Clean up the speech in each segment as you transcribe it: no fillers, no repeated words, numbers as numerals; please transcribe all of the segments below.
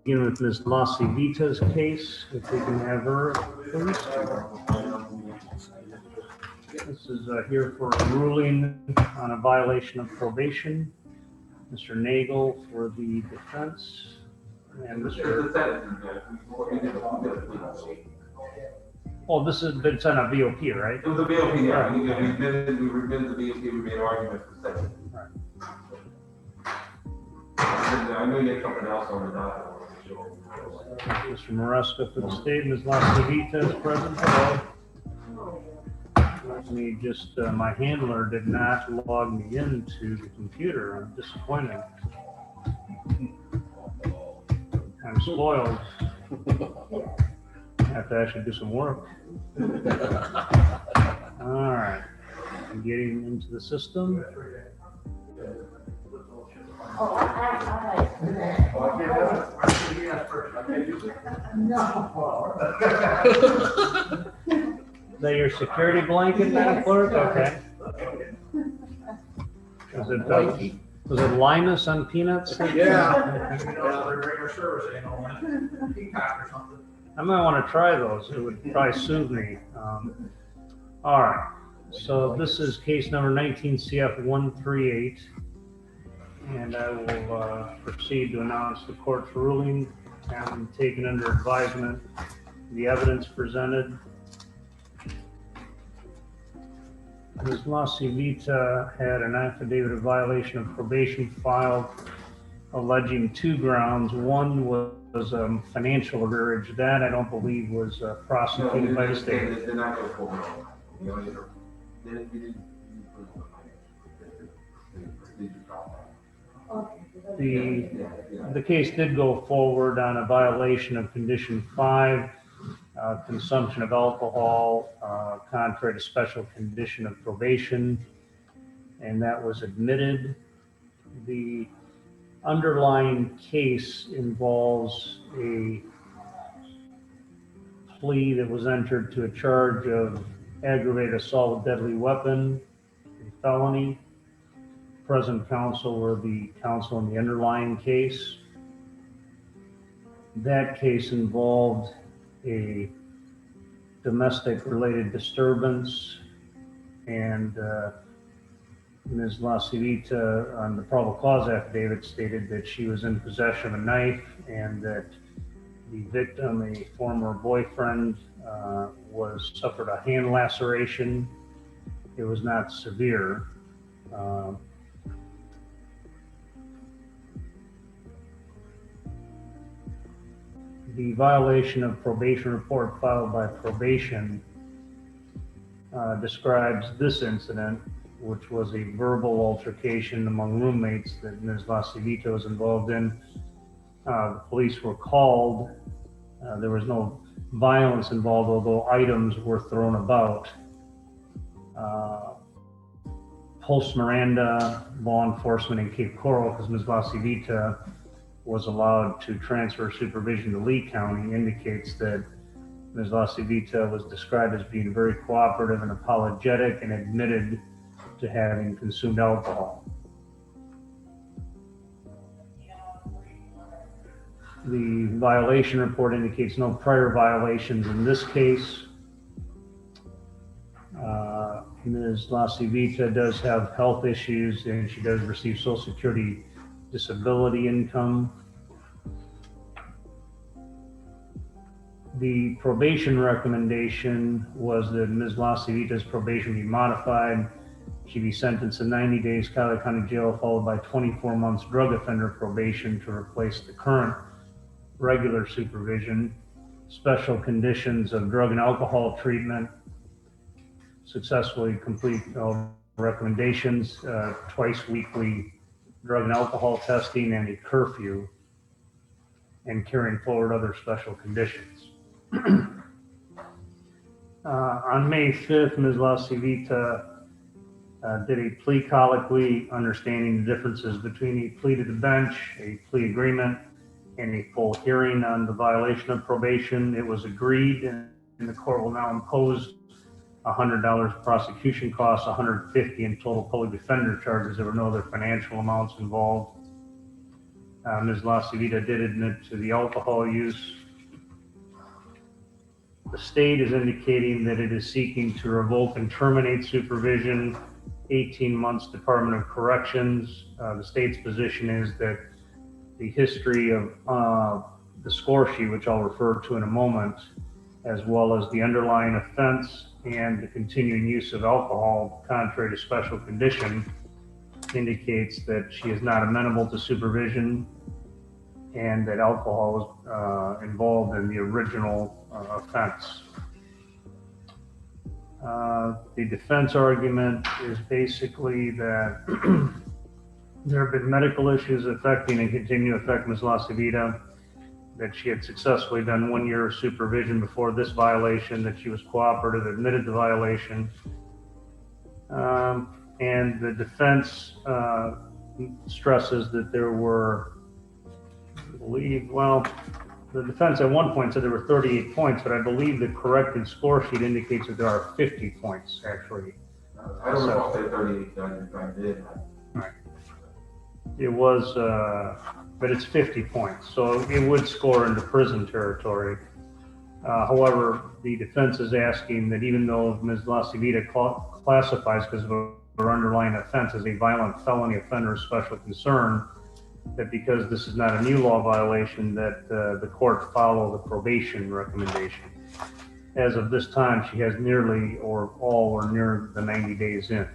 begin with Ms. Lasivita's case, if we can have her, please. This is here for a ruling on a violation of probation. Mr. Nagel for the defense, and Mr. Oh, this is, but it's on a VOP, right? It was a VOP, yeah. We remitted the VOP, we made arguments for second. Right. I know you had something else on the docket. Mr. Maresca for the state, Ms. Lasivita is present. Hello. Let me just, my handler did not log me into the computer. I'm disappointed. I'm spoiled. I have to actually do some work. All right. I'm getting into the system. Is that your security blanket, Madam Clerk? Okay. Was it Linus on Peanuts? Yeah. I might want to try those. It would probably soothe me. All right. So this is case number 19 CF 138. And I will proceed to announce the court's ruling, having taken under advisement the evidence presented. Ms. Lasivita had an affidavit of violation of probation filed alleging two grounds. One was financial arrearage. That I don't believe was prosecuted by the state. They're not going to pull it over. The case did go forward on a violation of condition 5, consumption of alcohol, contrary to special condition of probation, and that was admitted. The underlying case involves a plea that was entered to a charge of aggravated assault with deadly weapon, a felony. Present counsel were the counsel in the underlying case. That case involved a domestic related disturbance, and Ms. Lasivita on the probable cause affidavit stated that she was in possession of a knife and that the victim, a former boyfriend, suffered a hand laceration. It was not severe. The violation of probation report filed by probation describes this incident, which was a verbal altercation among roommates that Ms. Lasivita was involved in. The police were called. There was no violence involved, although items were thrown about. Post Miranda, law enforcement in Cape Coral, because Ms. Lasivita was allowed to transfer supervision to Lee County, indicates that Ms. Lasivita was described as being very cooperative and apologetic and admitted to having consumed alcohol. The violation report indicates no prior violations in this case. Ms. Lasivita does have health issues and she does receive Social Security disability income. The probation recommendation was that Ms. Lasivita's probation be modified. She be sentenced to 90 days Cuyahoga County Jail, followed by 24 months drug offender probation to replace the current regular supervision. Special conditions of drug and alcohol treatment, successfully complete all recommendations, twice weekly drug and alcohol testing, and a curfew, and carrying forward other special conditions. On May 5th, Ms. Lasivita did a plea colloquy, understanding the differences between a plea to the bench, a plea agreement, and a full hearing on the violation of probation. It was agreed, and the court will now impose $100 prosecution costs, $150 in total public defender charges. There were no other financial amounts involved. Ms. LaCivita did admit to the alcohol use. The state is indicating that it is seeking to revoke and terminate supervision, 18 months Department of Corrections. The state's position is that the history of the score sheet, which I'll refer to in a moment, as well as the underlying offense and the continuing use of alcohol, contrary to special condition, indicates that she is not amenable to supervision and that alcohol was involved in the original offense. The defense argument is basically that there have been medical issues affecting and continue to affect Ms. LaCivita, that she had successfully done 1 year of supervision before this violation, that she was cooperative, admitted the violation. And the defense stresses that there were, I believe, well, the defense at one point said there were 38 points, but I believe the corrected score sheet indicates that there are 50 points, actually. I don't know if they 38, I did. Right. It was, but it's 50 points, so it would score into prison territory. However, the defense is asking that even though Ms. LaCivita classifies because of her underlying offense as a violent felony offender of special concern, that because this is not a new law violation, that the court follow the probation recommendation. As of this time, she has nearly or all or near the 90 days in.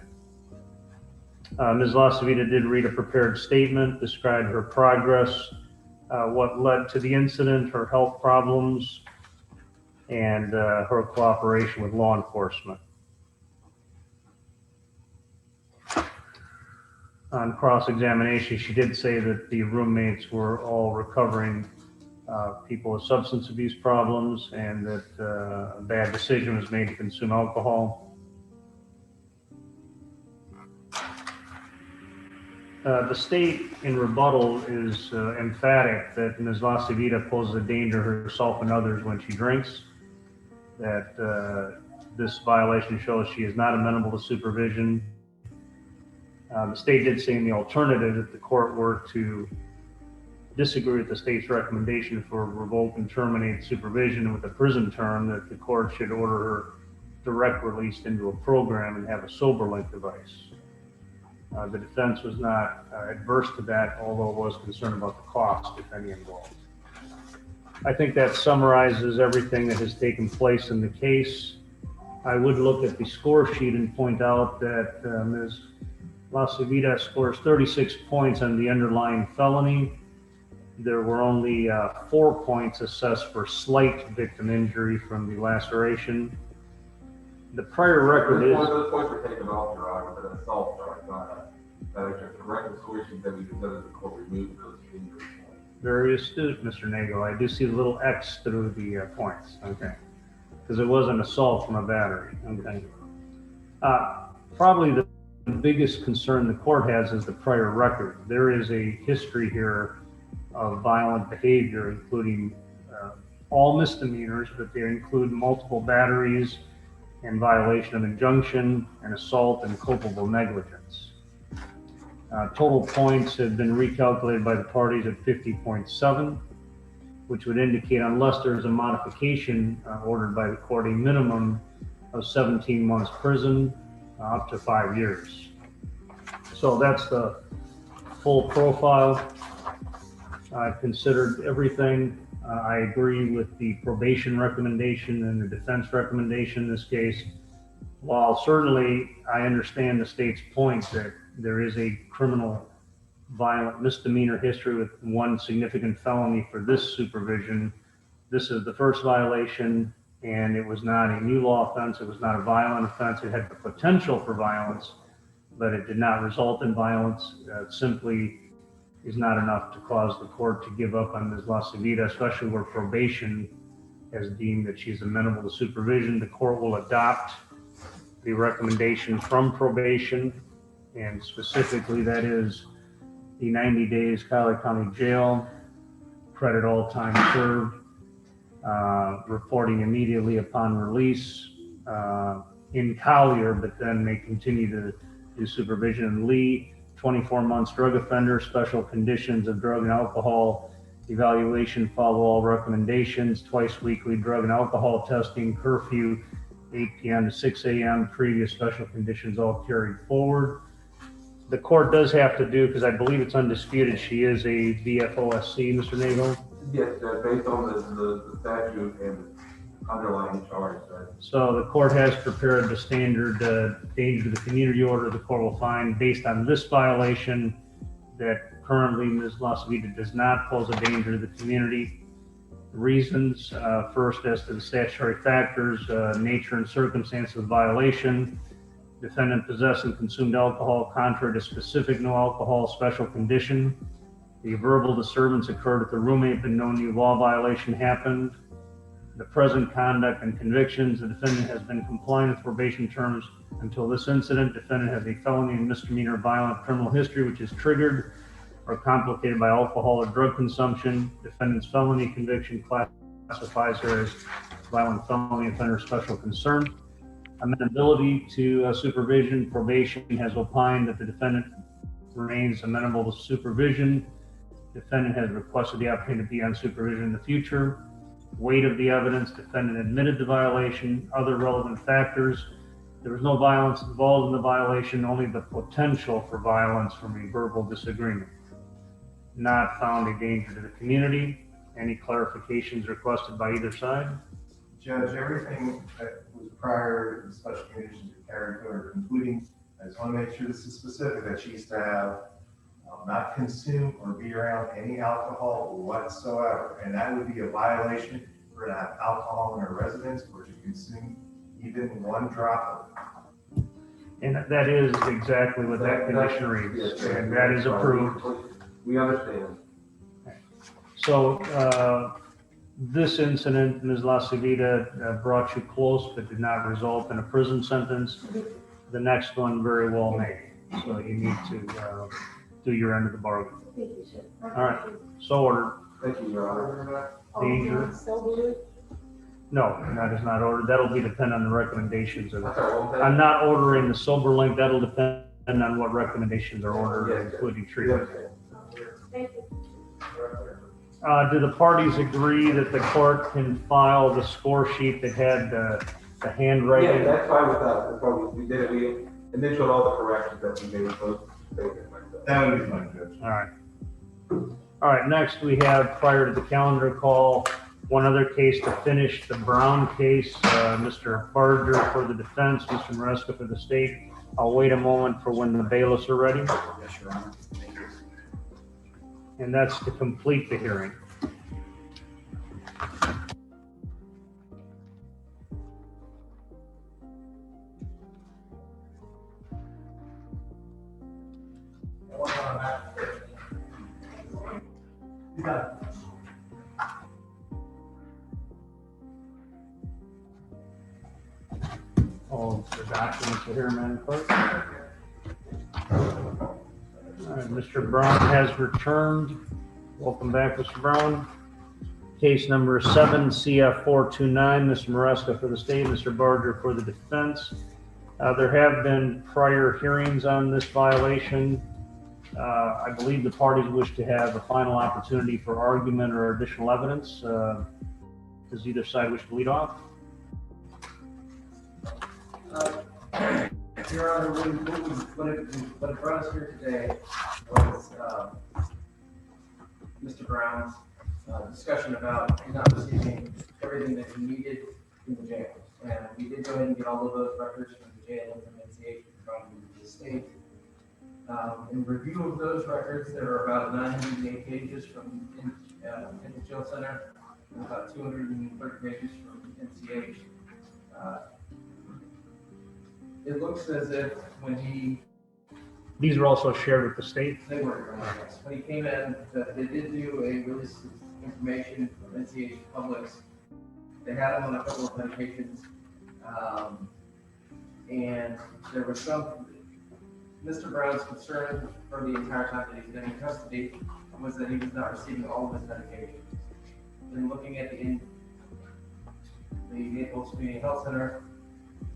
Ms. LaCivita did read a prepared statement, described her progress, what led to the incident, her health problems, and her cooperation with law enforcement. On cross-examination, she did say that the roommates were all recovering people with substance abuse problems and that a bad decision was made to consume alcohol. The state in rebuttal is emphatic that Ms. LaCivita poses a danger to herself and others when she drinks, that this violation shows she is not amenable to supervision. The state did say in the alternative, if the court were to disagree with the state's recommendation for revoke and terminate supervision with a prison term, that the court should order her direct released into a program and have a sober link device. The defense was not adverse to that, although it was concerned about the cost, if any, involved. I think that summarizes everything that has taken place in the case. I would look at the score sheet and point out that Ms. LaCivita scores 36 points on the underlying felony. There were only 4 points assessed for slight victim injury from the laceration. The prior record is... Those points were taken off, Your Honor, but an assault charge, that is a correct solution that we consider the court removed those injury points. Very astute, Mr. Nagle. I do see the little X through the points, okay. Because it was an assault from a battery, okay. Probably the biggest concern the court has is the prior record. There is a history here of violent behavior, including all misdemeanors, but they include multiple batteries and violation of injunction and assault and culpable negligence. Total points have been recalculated by the parties at 50.7, which would indicate, unless there's a modification ordered by the court, a minimum of 17 months prison, up to 5 years. So that's the full profile. I've considered everything. I agree with the probation recommendation and the defense recommendation in this case. While certainly I understand the state's point that there is a criminal violent misdemeanor history with one significant felony for this supervision, this is the first violation, and it was not a new law offense. It was not a violent offense. It had the potential for violence, but it did not result in violence. It simply is not enough to cause the court to give up on Ms. LaCivita, especially where probation has deemed that she's amenable to supervision. The court will adopt the recommendation from probation, and specifically that is the 90 days Cuyahoga County Jail, credit all time served, reporting immediately upon release in Collier, but then may continue to do supervision in Lee, 24 months drug offender, special conditions of drug and alcohol evaluation, follow all recommendations, twice weekly drug and alcohol testing, curfew, 8 p.m. to 6 a.m., previous special conditions all carried forward. The court does have to do, because I believe it's undisputed, she is a VFOSC, Mr. Nagel. Yes, based on the statute and underlying charge. So the court has prepared the standard danger to the community order. The court will find, based on this violation, that currently Ms. Lasavita does not pose a danger to the community. Reasons, first, as to the statutory factors, nature and circumstances of violation. Defendant possessed and consumed alcohol contrary to specific no alcohol special condition. The verbal disturbance occurred at the roommate, but no new law violation happened. The present conduct and convictions, the defendant has been compliant with probation terms until this incident. Defendant has a felony and misdemeanor violent criminal history, which is triggered or complicated by alcohol or drug consumption. Defendant's felony conviction classifies her as violent felony offender of special concern. Amenability to supervision. Probation has opined that the defendant remains amenable to supervision. Defendant has requested the opportunity to be on supervision in the future. Weight of the evidence. Defendant admitted the violation. Other relevant factors. There was no violence involved in the violation, only the potential for violence from a verbal disagreement. Not found a danger to the community. Any clarifications requested by either side? Judge, everything that was prior to the special conditions are carried forward, including, I just want to make sure this is specific, that she used to have not consume or be around any alcohol whatsoever. And that would be a violation for to have alcohol in her residence or to consume even one drop of it. And that is exactly what that condition reads, and that is approved. We understand. So this incident, Ms. Lasavita, brought you close but did not result in a prison sentence. The next one very well may. So you need to do your end of the bargain. All right, so ordered. Thank you, Your Honor. Danger. No, that is not ordered. That'll be dependent on the recommendations of it. I'm not ordering the sober link. That'll depend on what recommendations are ordered, including treatment. Do the parties agree that the court can file the score sheet that had the handwriting? Yeah, that's fine with us. That's why we did it. We initialed all the corrections that we made. So That would be fine, Judge. All right. All right, next we have, prior to the calendar call, one other case to finish, the Brown case. Mr. Barger for the defense, Mr. Maresca for the state. I'll wait a moment for when the bailiffs are ready. Yes, Your Honor. Thank you. And that's to complete the hearing. All the documents are here, Madam Clerk. All right, Mr. Brown has returned. Welcome back, Mr. Brown. Case number 7 CF 429, Mr. Maresca for the state, Mr. Barger for the defense. There have been prior hearings on this violation. I believe the parties wish to have a final opportunity for argument or additional evidence. Does either side wish to lead off? Your Honor, what it brought us here today was Mr. Brown's discussion about not receiving everything that he needed in the jail. And we did go ahead and get all of those records from the jail and from NCH from the state. In review of those records, there are about 908 pages from in the jail center and about 230 pages from NCH. It looks as if when These are also shared with the state. they were, when he came in, they did do a release of information from NCH Publix. They had him on a couple of medications, and there was Mr. Brown's concern for the entire time that he's been in custody was that he was not receiving all of his medications. And looking at the Naples Community Health Center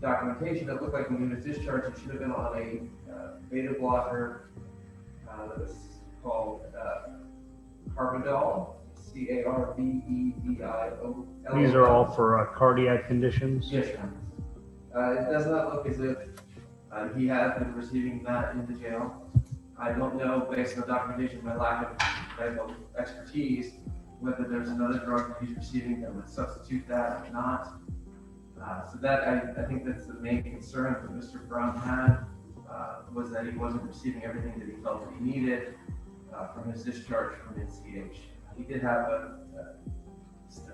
documentation, it looked like when he was discharged, it should have been on a beta blocker that was called Carbidol, Carvedil. These are all for cardiac conditions? Yes, Your Honor. It does not look as if he has been receiving that in the jail. I don't know, based on the documentation, my lack of medical expertise, whether there's another drug that he's receiving that would substitute that or not. So that, I think that's the main concern that Mr. Brown had, was that he wasn't receiving everything that he felt that he needed from his discharge from NCH. He did have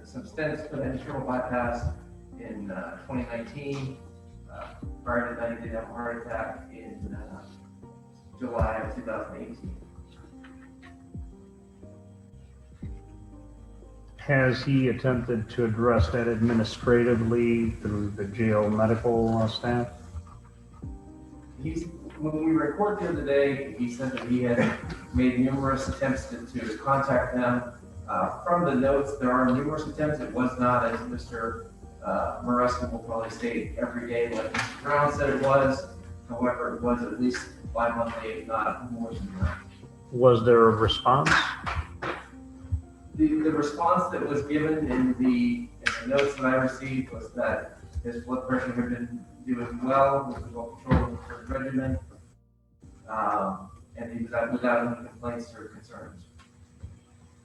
some stents put in internal bypass in 2019. Prior to that, he did have a heart attack in July of 2018. Has he attempted to address that administratively through the jail medical staff? When we recorded the other day, he said that he had made numerous attempts to contact them. From the notes, there are numerous attempts. It was not, as Mr. Maresca will probably state, every day like Mr. Brown said it was. However, it was at least bi-monthly, if not more than that. Was there a response? The response that was given in the notes that I received was that his blood pressure had been doing well, was well controlled with the regimen, and he was without any complaints or concerns.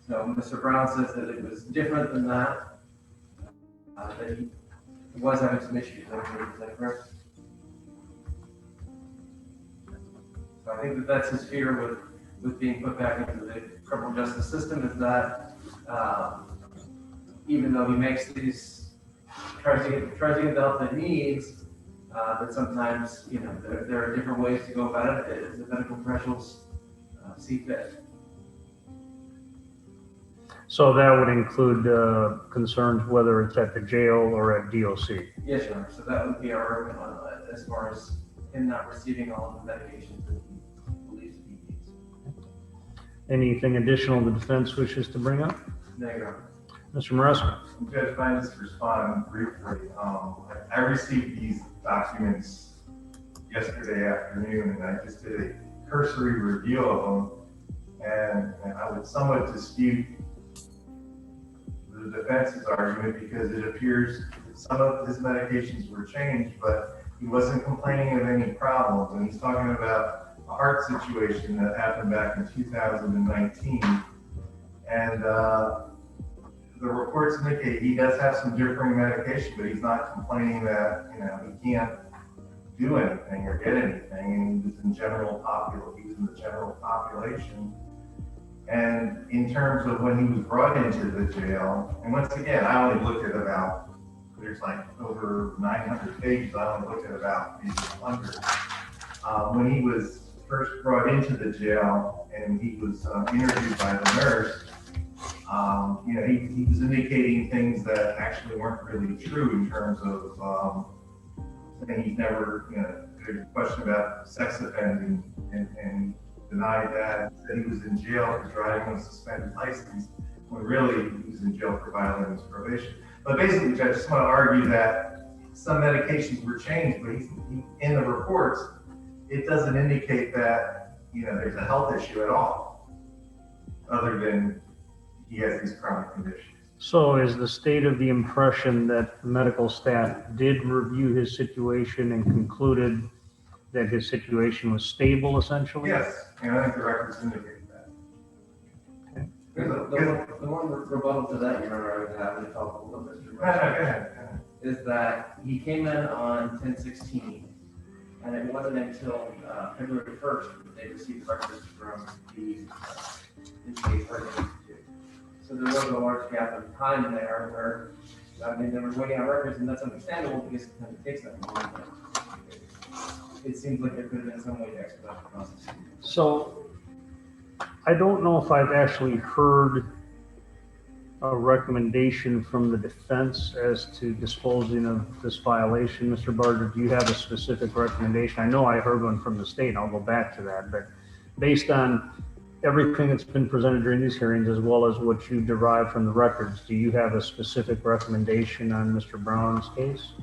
So Mr. Brown says that it was different than that, that he was having some issues. Is that correct? So I think that that's his fear with being put back into the criminal justice system, is that even though he makes these, tries to get the help that he needs, that sometimes, you know, there are different ways to go about it as the medical professionals see fit. So that would include concerns whether it's at the jail or at DOC? Yes, Your Honor. So that would be our argument on that, as far as him not receiving all of the medications that he believes that he needs. Anything additional the defense wishes to bring up? No, Your Honor. Mr. Maresca? Judge, if I just respond briefly, I received these documents yesterday afternoon, and I just did a cursory review of them, and I would somewhat dispute the defense's argument, because it appears that some of his medications were changed, but he wasn't complaining of any problems, and he's talking about a heart situation that happened back in 2019, and the reports indicate he does have some differing medication, but he's not complaining that, you know, he can't do anything or get anything, and he was in the general population. And in terms of when he was brought into the jail, and once again, I only looked at about, there's like over 900 pages, I only looked at about maybe 100. When he was first brought into the jail and he was interviewed by the nurse, you know, he was indicating things that actually weren't really true in terms of saying he's never, you know, there's a question about sex offending, and denied that, said he was in jail for driving with a suspended license, when really he was in jail for violating his probation. But basically, Judge, I just want to argue that some medications were changed, but in the reports, it doesn't indicate that, you know, there's a health issue at all, other than he has these chronic conditions. So is the state of the impression that the medical staff did review his situation and concluded that his situation was stable, essentially? Yes, and I think the records indicate that. The one rebuttal to that, Your Honor, I would have, and talk a little bit, Go ahead. is that he came in on 10/16, and it wasn't until February 1st that they received records from the NCH Hurricane Institute. So there was a large gap of time there where, I mean, they were waiting on records, and that's understandable because sometimes it takes that long. But it seems like there could have been some way to expedite the process. So I don't know if I've actually heard a recommendation from the defense as to disposing of this violation. Mr. Barger, do you have a specific recommendation? I know I heard one from the state, and I'll go back to that, but based on everything that's been presented during these hearings, as well as what you derived from the records, do you have a specific recommendation on Mr. Brown's case?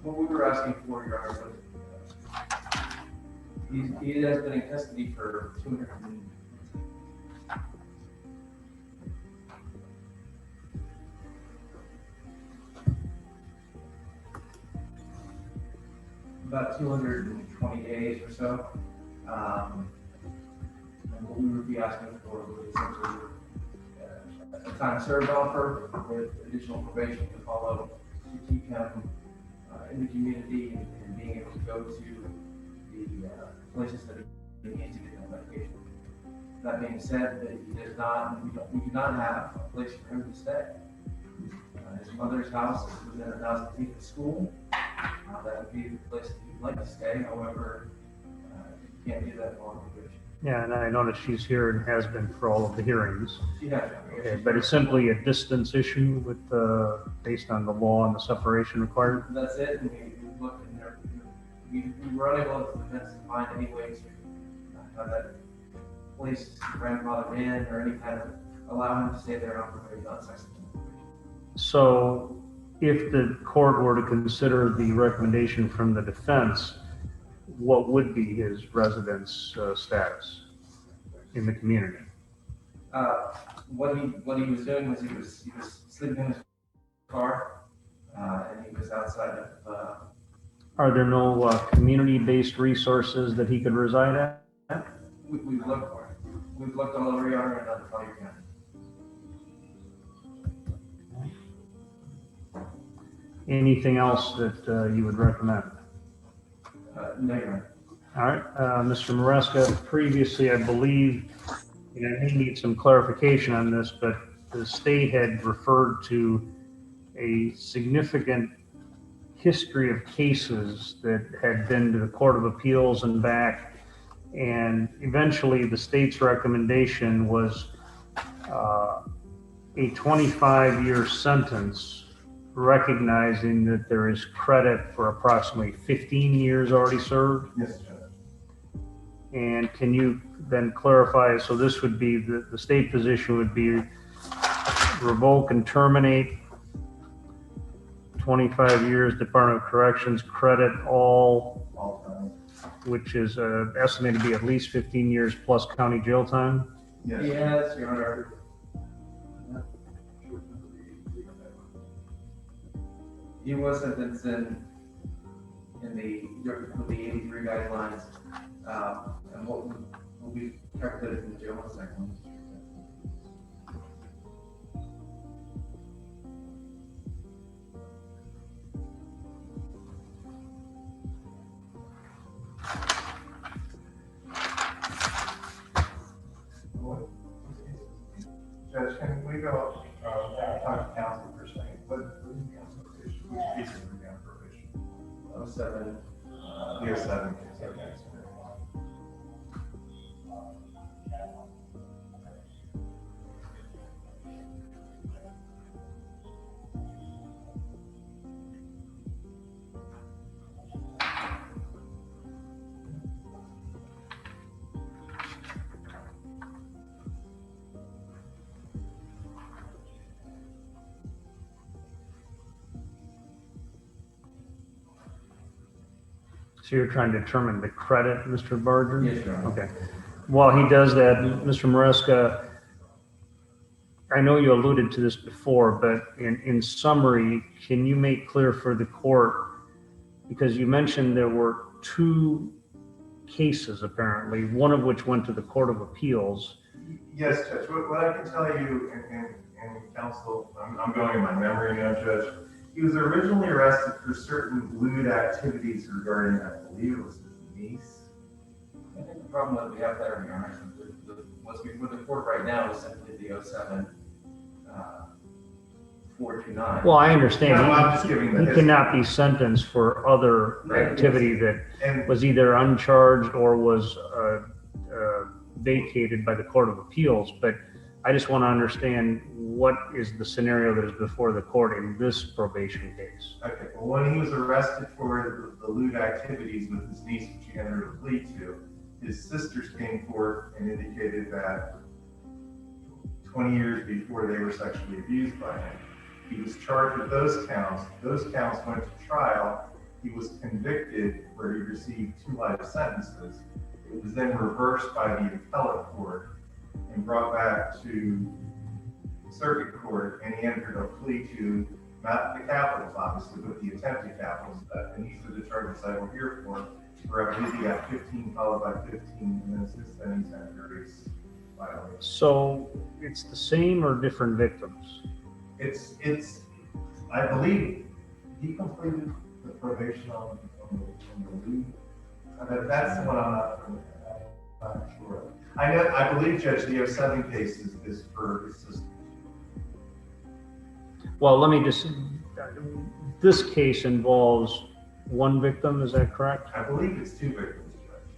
What we were asking for, Your Honor, was he has been in custody for about 220 days or so. And what we would be asking for would essentially a time served offer with additional probation to follow to keep him in the community and being able to go to the places that he needs to get on medication. That being said, that he does not, we do not have a place for him to stay. His mother's house is within 1,000 feet of school. That would be the place that he'd like to stay. However, he can't do that on probation. Yeah, and I noticed she's here and has been for all of the hearings. She has. Okay, but it's simply a distance issue with, based on the law and the separation required? That's it, and we looked in there, we were unable to defense to find any way to have that place grandfather in or any kind of allow him to stay there on probation, not sex. So if the court were to consider the recommendation from the defense, what would be his residence status in the community? What he was doing was he was sleeping in his car, and he was outside of. Are there no community-based resources that he could reside at? We've looked for it. We've looked all over Yarder and other Collier County. Anything else that you would recommend? No, Your Honor. All right, Mr. Maresca, previously, I believe, and I may need some clarification on this, but the state had referred to a significant history of cases that had been to the Court of Appeals and back, and eventually the state's recommendation was a 25-year sentence, recognizing that there is credit for approximately 15 years already served. Yes, Judge. And can you then clarify, so this would be, the state position would be revoke and terminate 25 years, Department of Corrections, credit all, which is estimated to be at least 15 years plus county jail time? Yes. Yes, Your Honor. He was sentenced in with the 83 guidelines, and what we calculated in the jail second. Judge, can we go, talk to counsel for a second? What case is we on probation? 07. Year 7. Okay. So you're trying to determine the credit, Mr. Barger? Yes, Your Honor. Okay. While he does that, Mr. Maresca, I know you alluded to this before, but in summary, can you make clear for the court, because you mentioned there were 2 cases apparently, one of which went to the Court of Appeals. Yes, Judge. What I can tell you, and counsel, I'm going in my memory now, Judge. He was originally arrested for certain lewd activities regarding, I believe it was his niece. I think the problem that we have there, Your Honor, what's before the court right now is simply the 07 429. Well, I understand. No, I'm just giving the He history. cannot be sentenced for other Right. activity that And was either uncharged or was vacated by the Court of Appeals, but I just want to understand what is the scenario that is before the court in this probation case. okay, well, when he was arrested for the lewd activities with his niece, which he entered a plea to, his sisters came forth and indicated that 20 years before they were sexually abused by him. He was charged with those counts. Those counts went to trial. He was convicted where he received 2 life sentences. It was then reversed by the appellate court and brought back to circuit court, and he entered a plea to not the capitals, obviously, but the attempted capitals, and these are the charges that we're here for. Where I believe he got 15 followed by 15, and then since then he's had various violations. So it's the same or different victims? It's, I believe he completed the probation on the lead. That's the one I'm not sure of. I believe, Judge, the 07 case is for his sister. Well, let me just, this case involves one victim, is that correct? I believe it's 2 victims, Judge.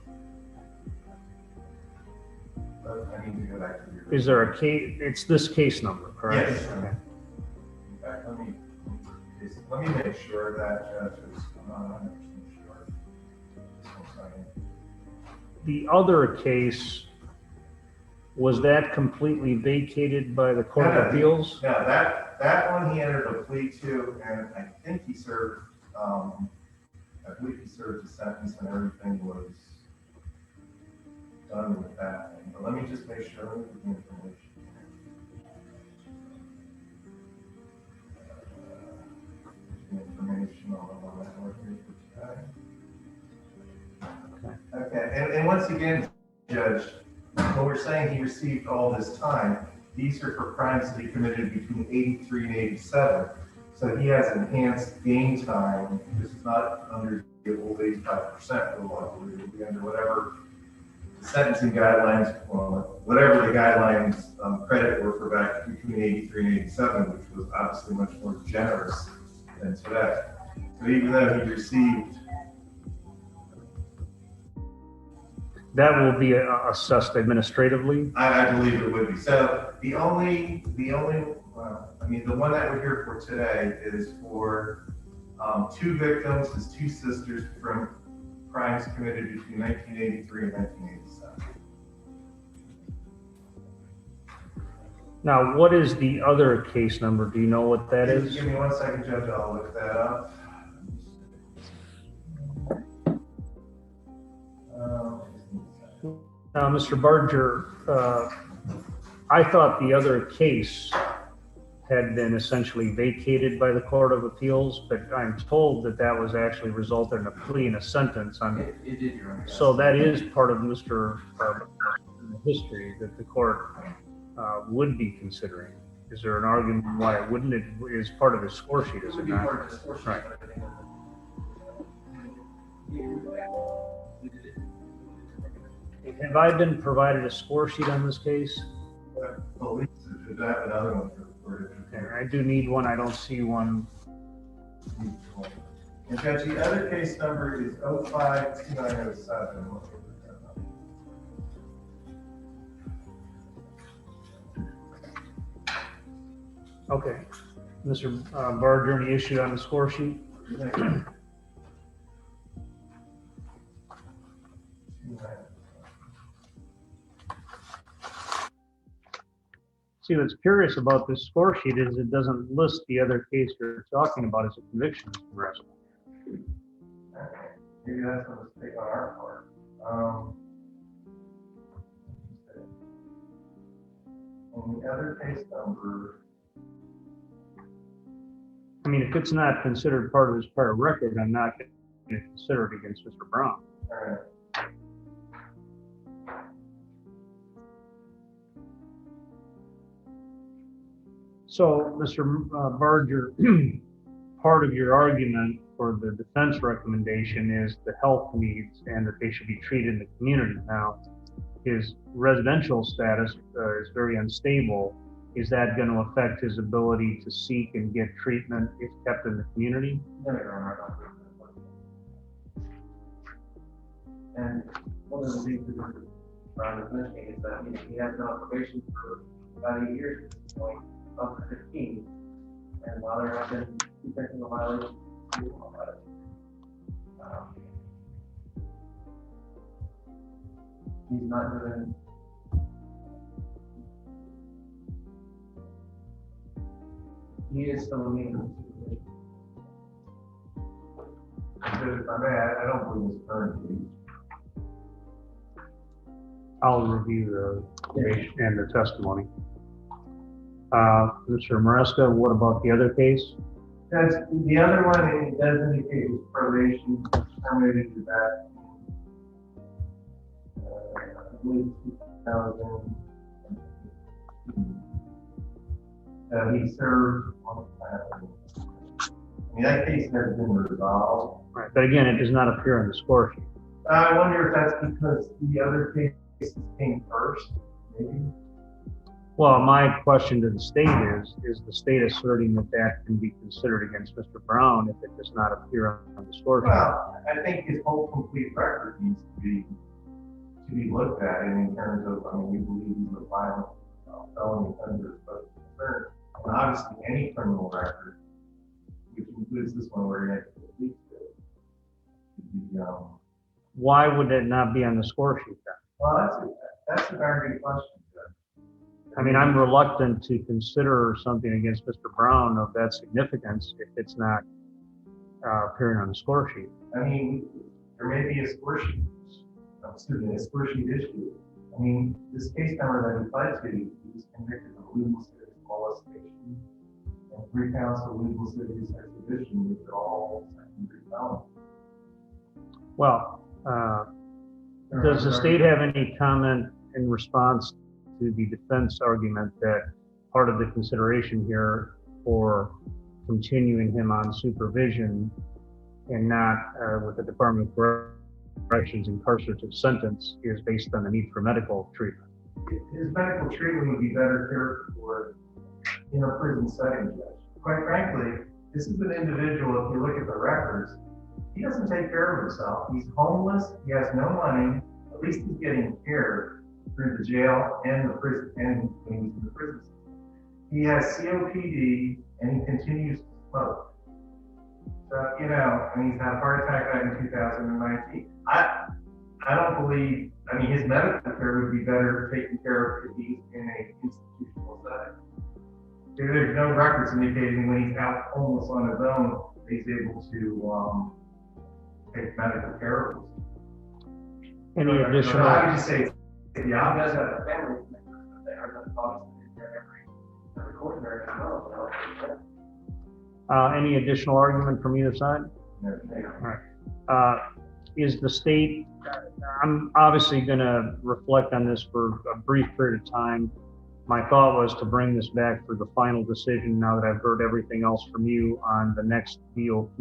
But I need to go back to your. Is there a case, it's this case number, correct? Yes. Okay. In fact, let me make sure that, Judge, I'm not 100% sure. Just one second. The other case, was that completely vacated by the Court of Appeals? No, that one he entered a plea to, and I think he served, I believe he served a sentence and everything was done with that. But let me just make sure, let me get the information. Information on the one that we're here for today. Okay, and once again, Judge, when we're saying he received all this time, these are for crimes that he committed between 83 and 87. So he has enhanced gain time. This is not under the old 85% rule, I believe. It will be under whatever sentencing guidelines, whatever the guidelines credit were for back between 83 and 87, which was obviously much more generous than today. So even though he received, That will be assessed administratively? I believe it would be. So the only, the one that we're here for today is for 2 victims, his 2 sisters from crimes committed between 1983 and 1987. Now, what is the other case number? Do you know what that is? Give me 1 second, Judge, I'll look that up. Now, Mr. Barger, I thought the other case had been essentially vacated by the Court of Appeals, but I'm told that that was actually resulted in a plea and a sentence on it. It did, Your Honor. So that is part of Mr. Barger's history that the court would be considering. Is there an argument why it wouldn't? It is part of his score sheet, is It would it be not? part of the score sheet, Right. but I think we did it. Have I been provided a score sheet on this case? Police, should I have another one for Okay, I do need one. I don't see one. And Judge, the other case number is 052907. Okay. Mr. Barger, any issue on the score sheet? See, what's curious about this score sheet is it doesn't list the other case you're talking about as a conviction arrest. Maybe that's a mistake on our part. On the other case number, I mean, if it's not considered part of his prior record, I'm not going to consider it against Mr. Brown. all right. So, Mr. Barger, part of your argument for the defense recommendation is the health needs and that they should be treated in the community. Now, his residential status is very unstable. Is that going to affect his ability to seek and get treatment if kept in the community? No, Your Honor. And one of the things that Brown is mentioning is that he has been on probation for about 8 years at this point, up to 15. And while there have been 2 technical violations, he's not doing. He is still a mean. If I may, I don't believe it's currently. I'll review the information and the testimony. Mr. Maresca, what about the other case? That's, the other one, it does indicate his probation was terminated with that. I believe 2000. He served on the I mean, that case never been resolved. Right, but again, it does not appear on the score sheet. I wonder if that's because the other cases came first, maybe? Well, my question to the state is the state asserting that that can be considered against Mr. Brown if it does not appear on the score sheet? Well, I think his whole complete record needs to be looked at in terms of, I mean, we believe he's a violent felony offender, but concerned. And obviously, any criminal record, which includes this one where he had to plead to, Why would it not be on the score sheet then? well, that's a very good question, Judge. I mean, I'm reluctant to consider something against Mr. Brown of that significance if it's not appearing on the score sheet. I mean, there may be a score sheet, a score sheet issue. I mean, this case number that he pled to, he was convicted of illegal civic molestation and 3 counts of illegal civic exhibition, which are all secondary felonies. Well, does the state have any comment in response to the defense argument that part of the consideration here for continuing him on supervision and not with the Department of Corrections incarcerative sentence is based on the need for medical treatment? His medical treatment would be better cared for in a prison setting, Judge. Quite frankly, this is an individual, if you look at the records, he doesn't take care of himself. He's homeless, he has no money, at least he's getting care through the jail and the prison, and when he's in the prison system. He has COPD and he continues to smoke. So, you know, I mean, he's had a heart attack back in 2019. I don't believe, I mean, his medical care would be better taken care of if he's in an institutional setting. There's no records indicating when he's out homeless on his own, he's able to take medical care of himself. Any So additional? I would just say, the He does obvious. have a family member, but they are going to cause every court there as well. Any additional argument from either side? Is the state, I'm obviously going to reflect on this for a brief period of time. My thought was to bring this back for the final decision now that I've heard everything else from you on the next BOP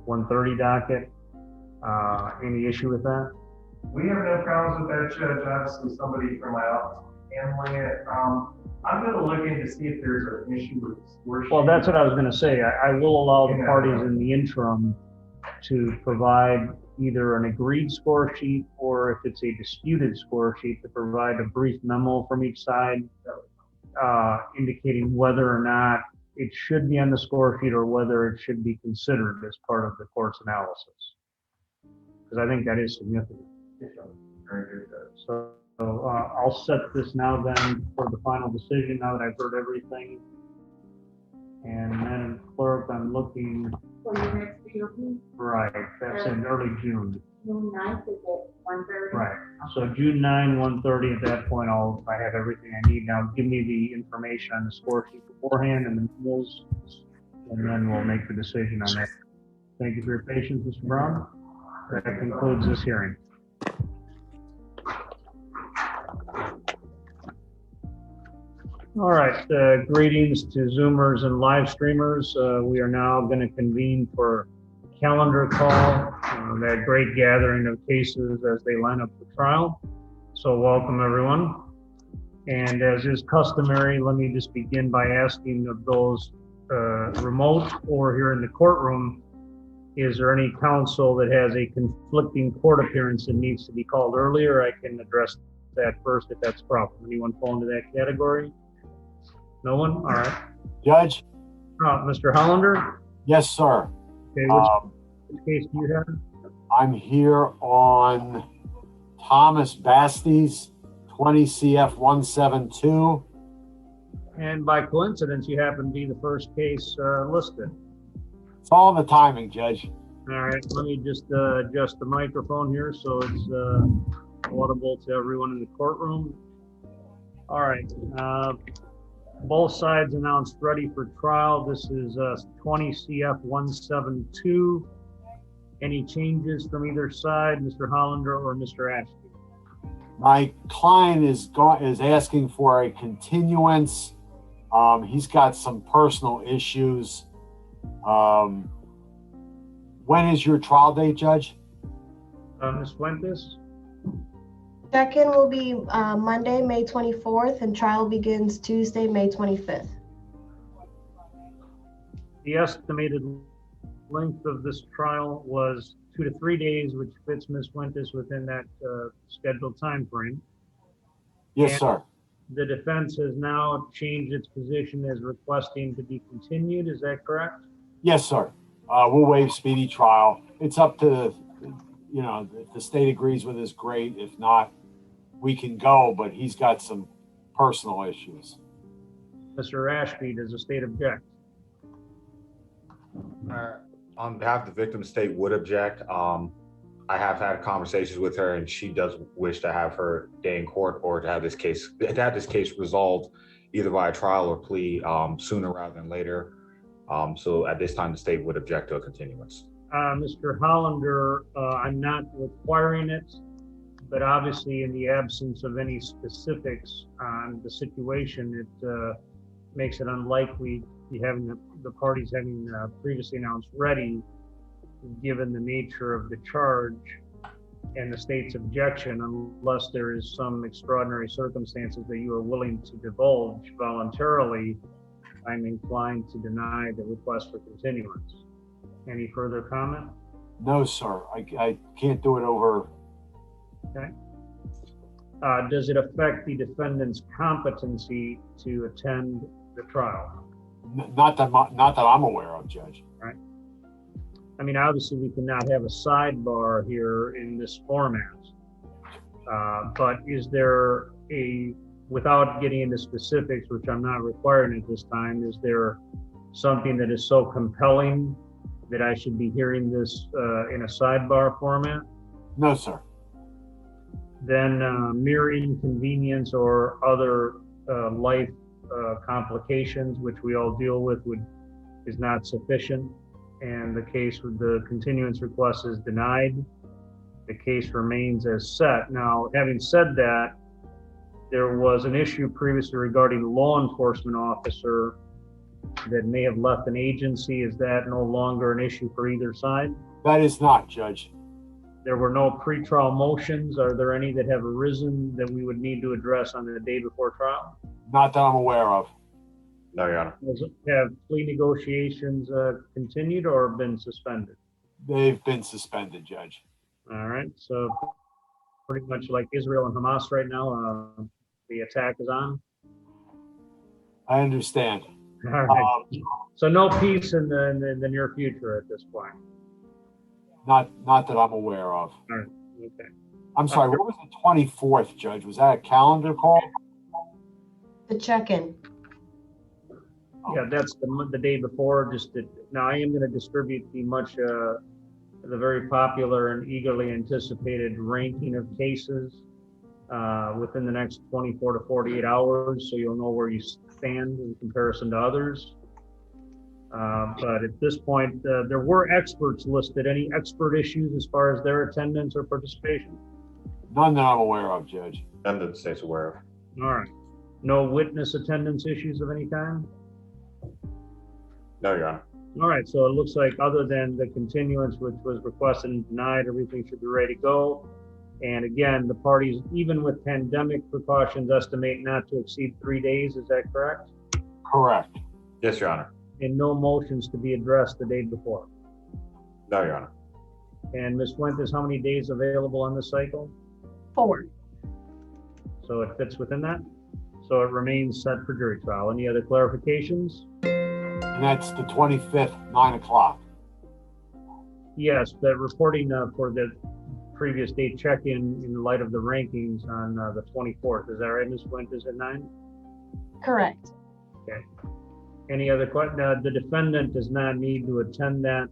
130 docket. Any issue with that? We have no problems with that, Judge. Obviously, somebody from my office is handling it. I'm going to look in to see if there's an issue with the score sheet. Well, that's what I was going to say. I will allow the Yeah. parties in the interim to provide either an agreed score sheet or if it's a disputed score sheet to provide a brief memo from each side indicating whether or not it should be on the score sheet or whether it should be considered as part of the court's analysis. Because I think that is significant. Very good, Judge. So I'll set this now then for the final decision now that I've heard everything. And Madam Clerk, I'm looking, For your next BOP, right, that's in early June. June 9th, is it 1:30? Right, so June 9, 1:30, at that point, I have everything I need. Now give me the information on the score sheet beforehand and the rules, and then we'll make the decision on that. Thank you for your patience, Mr. Brown. That concludes this hearing. All right, greetings to Zoomers and live streamers. We are now going to convene for calendar call, that great gathering of cases as they line up for trial. So welcome everyone. And as is customary, let me just begin by asking of those remote or here in the courtroom, is there any counsel that has a conflicting court appearance that needs to be called earlier? I can address that first if that's proper. Anyone fall into that category? No one? All right. Judge? Mr. Hollander? Yes, sir. Okay, which case do you have? I'm here on Thomas Basti's 20 CF 172. And by coincidence, you happen to be the first case listed. It's all in the timing, Judge. All right, let me just adjust the microphone here so it's audible to everyone in the courtroom. All right. Both sides announced ready for trial. This is 20 CF 172. Any changes from either side, Mr. Hollander or Mr. Ashby? My client is asking for a continuance. He's got some personal issues. When is your trial date, Judge? Ms. Fuentes? Second will be Monday, May 24th, and trial begins Tuesday, May 25th. The estimated length of this trial was 2 to 3 days, which fits Ms. Fuentes within that scheduled time frame. Yes, And sir. the defense has now changed its position as requesting to be continued. Is that correct? Yes, sir. We'll waive speedy trial. It's up to, if the state agrees with us, great. If not, we can go, but he's got some personal issues. Mr. Ashby, does the state object? On behalf of the victim, the state would object. I have had conversations with her, and she does wish to have her day in court or to have this case resolved either by a trial or plea sooner rather than later. So at this time, the state would object to a continuance. Mr. Hollander, I'm not requiring it, but obviously in the absence of any specifics on the situation, it makes it unlikely be having the parties having previously announced ready, given the nature of the charge and the state's objection, unless there is some extraordinary circumstances that you are willing to divulge voluntarily, I'm inclined to deny the request for continuance. Any further comment? No, sir. I can't do it over. Okay. Does it affect the defendant's competency to attend the trial? Not that I'm aware of, Judge. Right. I mean, obviously, we cannot have a sidebar here in this format. But is there without getting into specifics, which I'm not requiring at this time, is there something that is so compelling that I should be hearing this in a sidebar format? No, sir. Then mere inconvenience or other life complications, which we all deal with, is not sufficient, and the case with the continuance request is denied. The case remains as set. Now, having said that, there was an issue previously regarding a law enforcement officer that may have left an agency. Is that no longer an issue for either side? That is not, Judge. There were no pretrial motions. Are there any that have arisen that we would need to address on the day before trial? Not that I'm aware of. No, Your Honor. Have plea negotiations continued or been suspended? They've been suspended, Judge. All right, so pretty much like Israel and Hamas right now, the attack is on. I understand. All right. So no peace in the near future at this point. Not that I'm aware of. All right. Okay. I'm sorry, what was the 24th, Judge? Was that a calendar call? The check-in. Yeah, that's the day before. Now I am going to distribute the very popular and eagerly anticipated ranking of cases within the next 24 to 48 hours, so you'll know where you stand in comparison to others. But at this point, there were experts listed. Any expert issues as far as their attendance or participation? None that I'm aware of, Judge. None that the state's aware of. All right. No witness attendance issues of any kind? No, Your Honor. All right, so it looks like other than the continuance, which was requested and denied, everything should be ready to go. And again, the parties, even with pandemic precautions, estimate not to exceed 3 days. Is that correct? Correct. Yes, Your Honor. And no motions to be addressed the day before. No, Your Honor. And Ms. Fuentes, how many days available on this cycle? 4. So it fits within that? So it remains set for jury trial. Any other clarifications? And that's the 25th, 9 o'clock. Yes, the reporting for the previous date check-in in light of the rankings on the 24th. Is that right, Ms. Fuentes, at 9? Correct. Okay. Any other questions? The defendant does not need to attend that,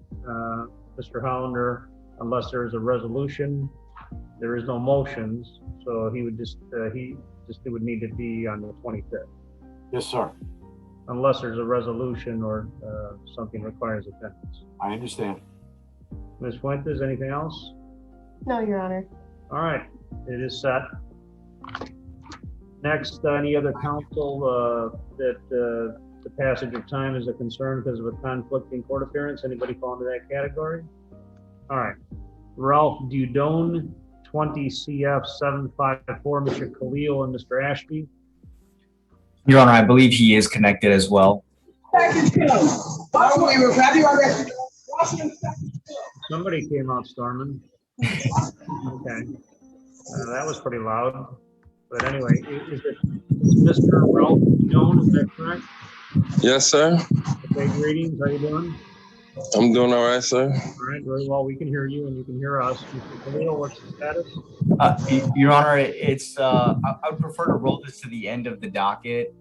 Mr. Hollander, unless there is a resolution. There is no motions, so he would it would need to be on the 25th. Yes, sir. unless there's a resolution or something requires attendance. I understand. Ms. Fuentes, anything else? No, Your Honor. All right, it is set. Next, any other counsel that the passage of time is a concern because of a conflicting court appearance? Anybody fall into that category? All right. Ralph Dudone, 20 CF 754, Mr. Khalil and Mr. Ashby. Your Honor, I believe he is connected as well. Somebody came out storming. Okay. That was pretty loud. But anyway, is it Mr. Ralph Dudone, is that correct? Yes, sir. Okay, greetings. How you doing? I'm doing all right, sir. All right, very well. We can hear you and you can hear us. Mr. Khalil, what's the status? Your Honor, it's I would prefer to roll this to the end of the docket.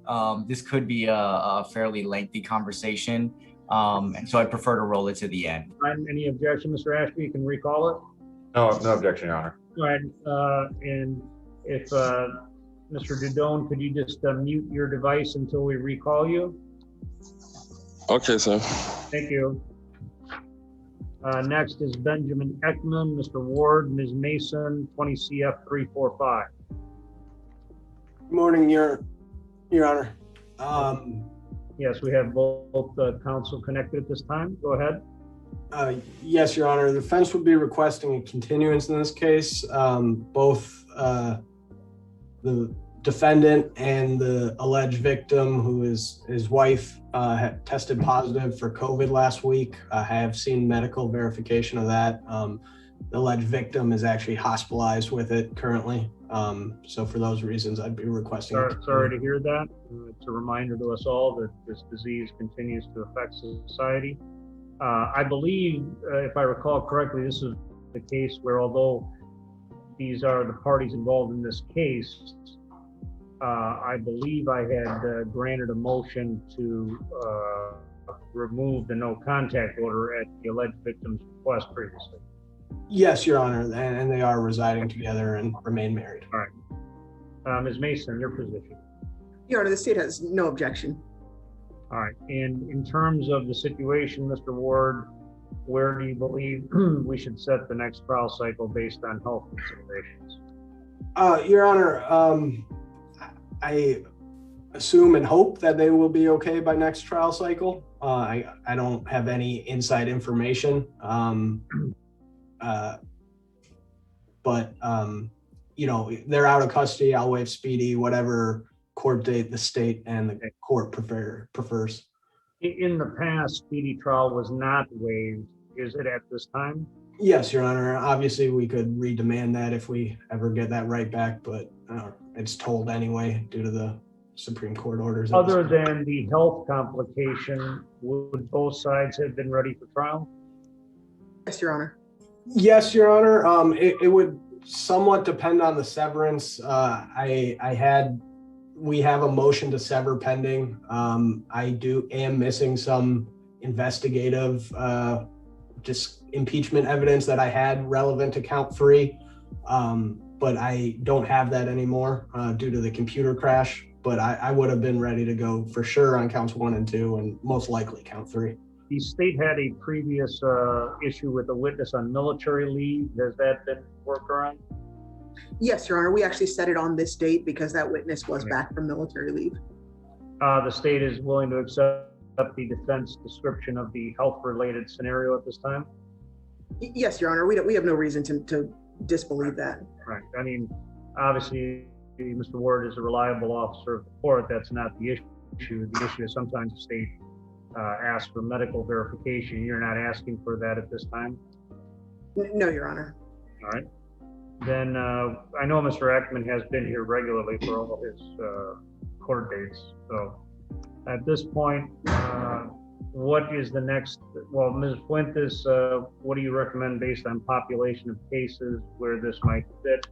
This could be a fairly lengthy conversation, and so I'd prefer to roll it to the end. Any objection, Mr. Ashby? You can recall it. No, no objection, Your Honor. All right, and if Mr. Dudone, could you just mute your device until we recall you? Okay, sir. Thank you. Next is Benjamin Ekman, Mr. Ward, Ms. Mason, 20 CF 345. Good morning, Your Honor. Yes, we have both counsel connected at this time. Go ahead. Yes, Your Honor. The defense would be requesting a continuance in this case. Both the defendant and the alleged victim, who is his wife, had tested positive for COVID last week. I have seen medical verification of that. The alleged victim is actually hospitalized with it currently. So for those reasons, I'd be requesting. Sorry to hear that. It's a reminder to us all that this disease continues to affect society. I believe, if I recall correctly, this is the case where, although these are the parties involved in this case, I believe I had granted a motion to remove the no contact order at the alleged victim's request previously. Yes, Your Honor, and they are residing together and remain married. All right. Ms. Mason, your position. Your Honor, the state has no objection. All right. And in terms of the situation, Mr. Ward, where do you believe we should set the next trial cycle based on health considerations? Your Honor, I assume and hope that they will be okay by next trial cycle. I don't have any inside information. But you know, they're out of custody. I'll waive speedy, whatever court date the state and the court prefers. In the past, speedy trial was not waived. Is it at this time? Yes, Your Honor. Obviously, we could redemand that if we ever get that right back, but it's told anyway due to the Supreme Court orders. Other than the health complication, would both sides have been ready for trial? Yes, Your Honor. Yes, Your Honor. It would somewhat depend on the severance. We have a motion to sever pending. I am missing some investigative just impeachment evidence that I had relevant to count 3. But I don't have that anymore due to the computer crash. But I would have been ready to go for sure on counts 1 and 2 and most likely count 3. The state had a previous issue with a witness on military leave. Has that been worked around? Yes, Your Honor. We actually set it on this date because that witness was back from military leave. The state is willing to accept the defense description of the health-related scenario at this time? Yes, Your Honor. We have no reason to disbelieve that. Right. I mean, obviously, Mr. Ward is a reliable officer of the court. That's not the issue. The issue is sometimes the state asks for medical verification. You're not asking for that at this time? No, Your Honor. All right. Then I know Mr. Ekman has been here regularly for all his court dates. So at this point, what is the next? Well, Ms. Fuentes, what do you recommend based on population of cases where this might fit?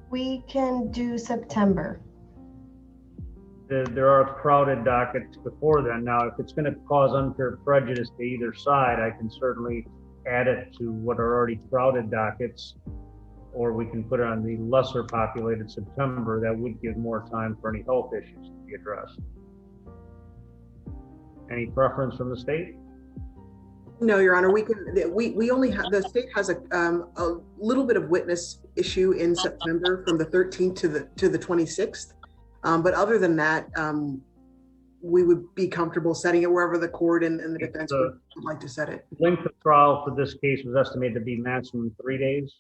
We can do September. There are crowded dockets before then. Now, if it's going to cause unfair prejudice to either side, I can certainly add it to what are already crowded dockets, or we can put it on the lesser populated September. That would give more time for any health issues to be addressed. Any preference from the state? No, Your Honor, we only have, the state has a little bit of witness issue in September from the 13th to the 26th. But other than that, we would be comfortable setting it wherever the court and the defense would like to set it. Length of trial for this case was estimated to be maximum 3 days.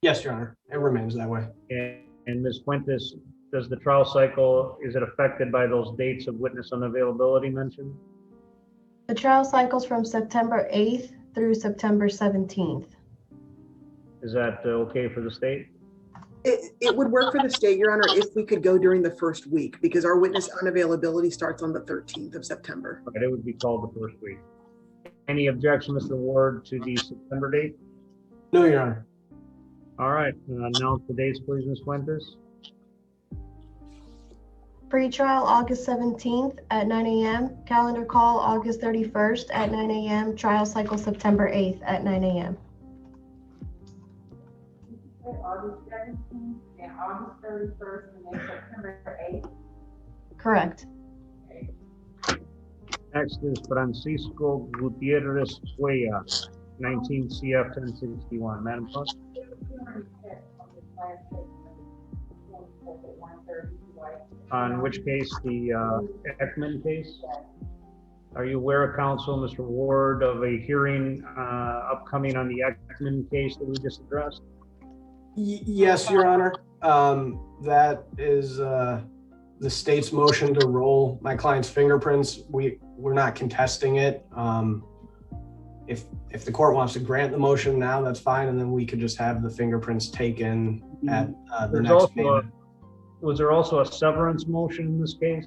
Yes, Your Honor, it remains that way. And Ms. Fuentes, does the trial cycle, is it affected by those dates of witness unavailability mentioned? The trial cycles from September 8th through September 17th. Is that okay for the state? It would work for the state, Your Honor, if we could go during the first week, because our witness unavailability starts on the 13th of September. Right, it would be called the first week. Any objection, Mr. Ward, to the September date? No, Your Honor. All right, announce the dates, please, Ms. Fuentes. Pre-trial August 17th at 9 a.m. Calendar call August 31st at 9 a.m. Trial cycle September 8th at 9 a.m. August 17th, then August 31st, and then September 8th. Correct. Next is Francisco Gutierrez Cuella, 19 CF 1061. Madam Clerk? On which case, the Ekman case? Are you aware, counsel, Mr. Ward, of a hearing upcoming on the Ekman case that we just addressed? Yes, Your Honor. That is the state's motion to roll my client's fingerprints. We're not contesting it. If the court wants to grant the motion now, that's fine, and then we could just have the fingerprints taken at the next meeting. Was there also a severance motion in this case?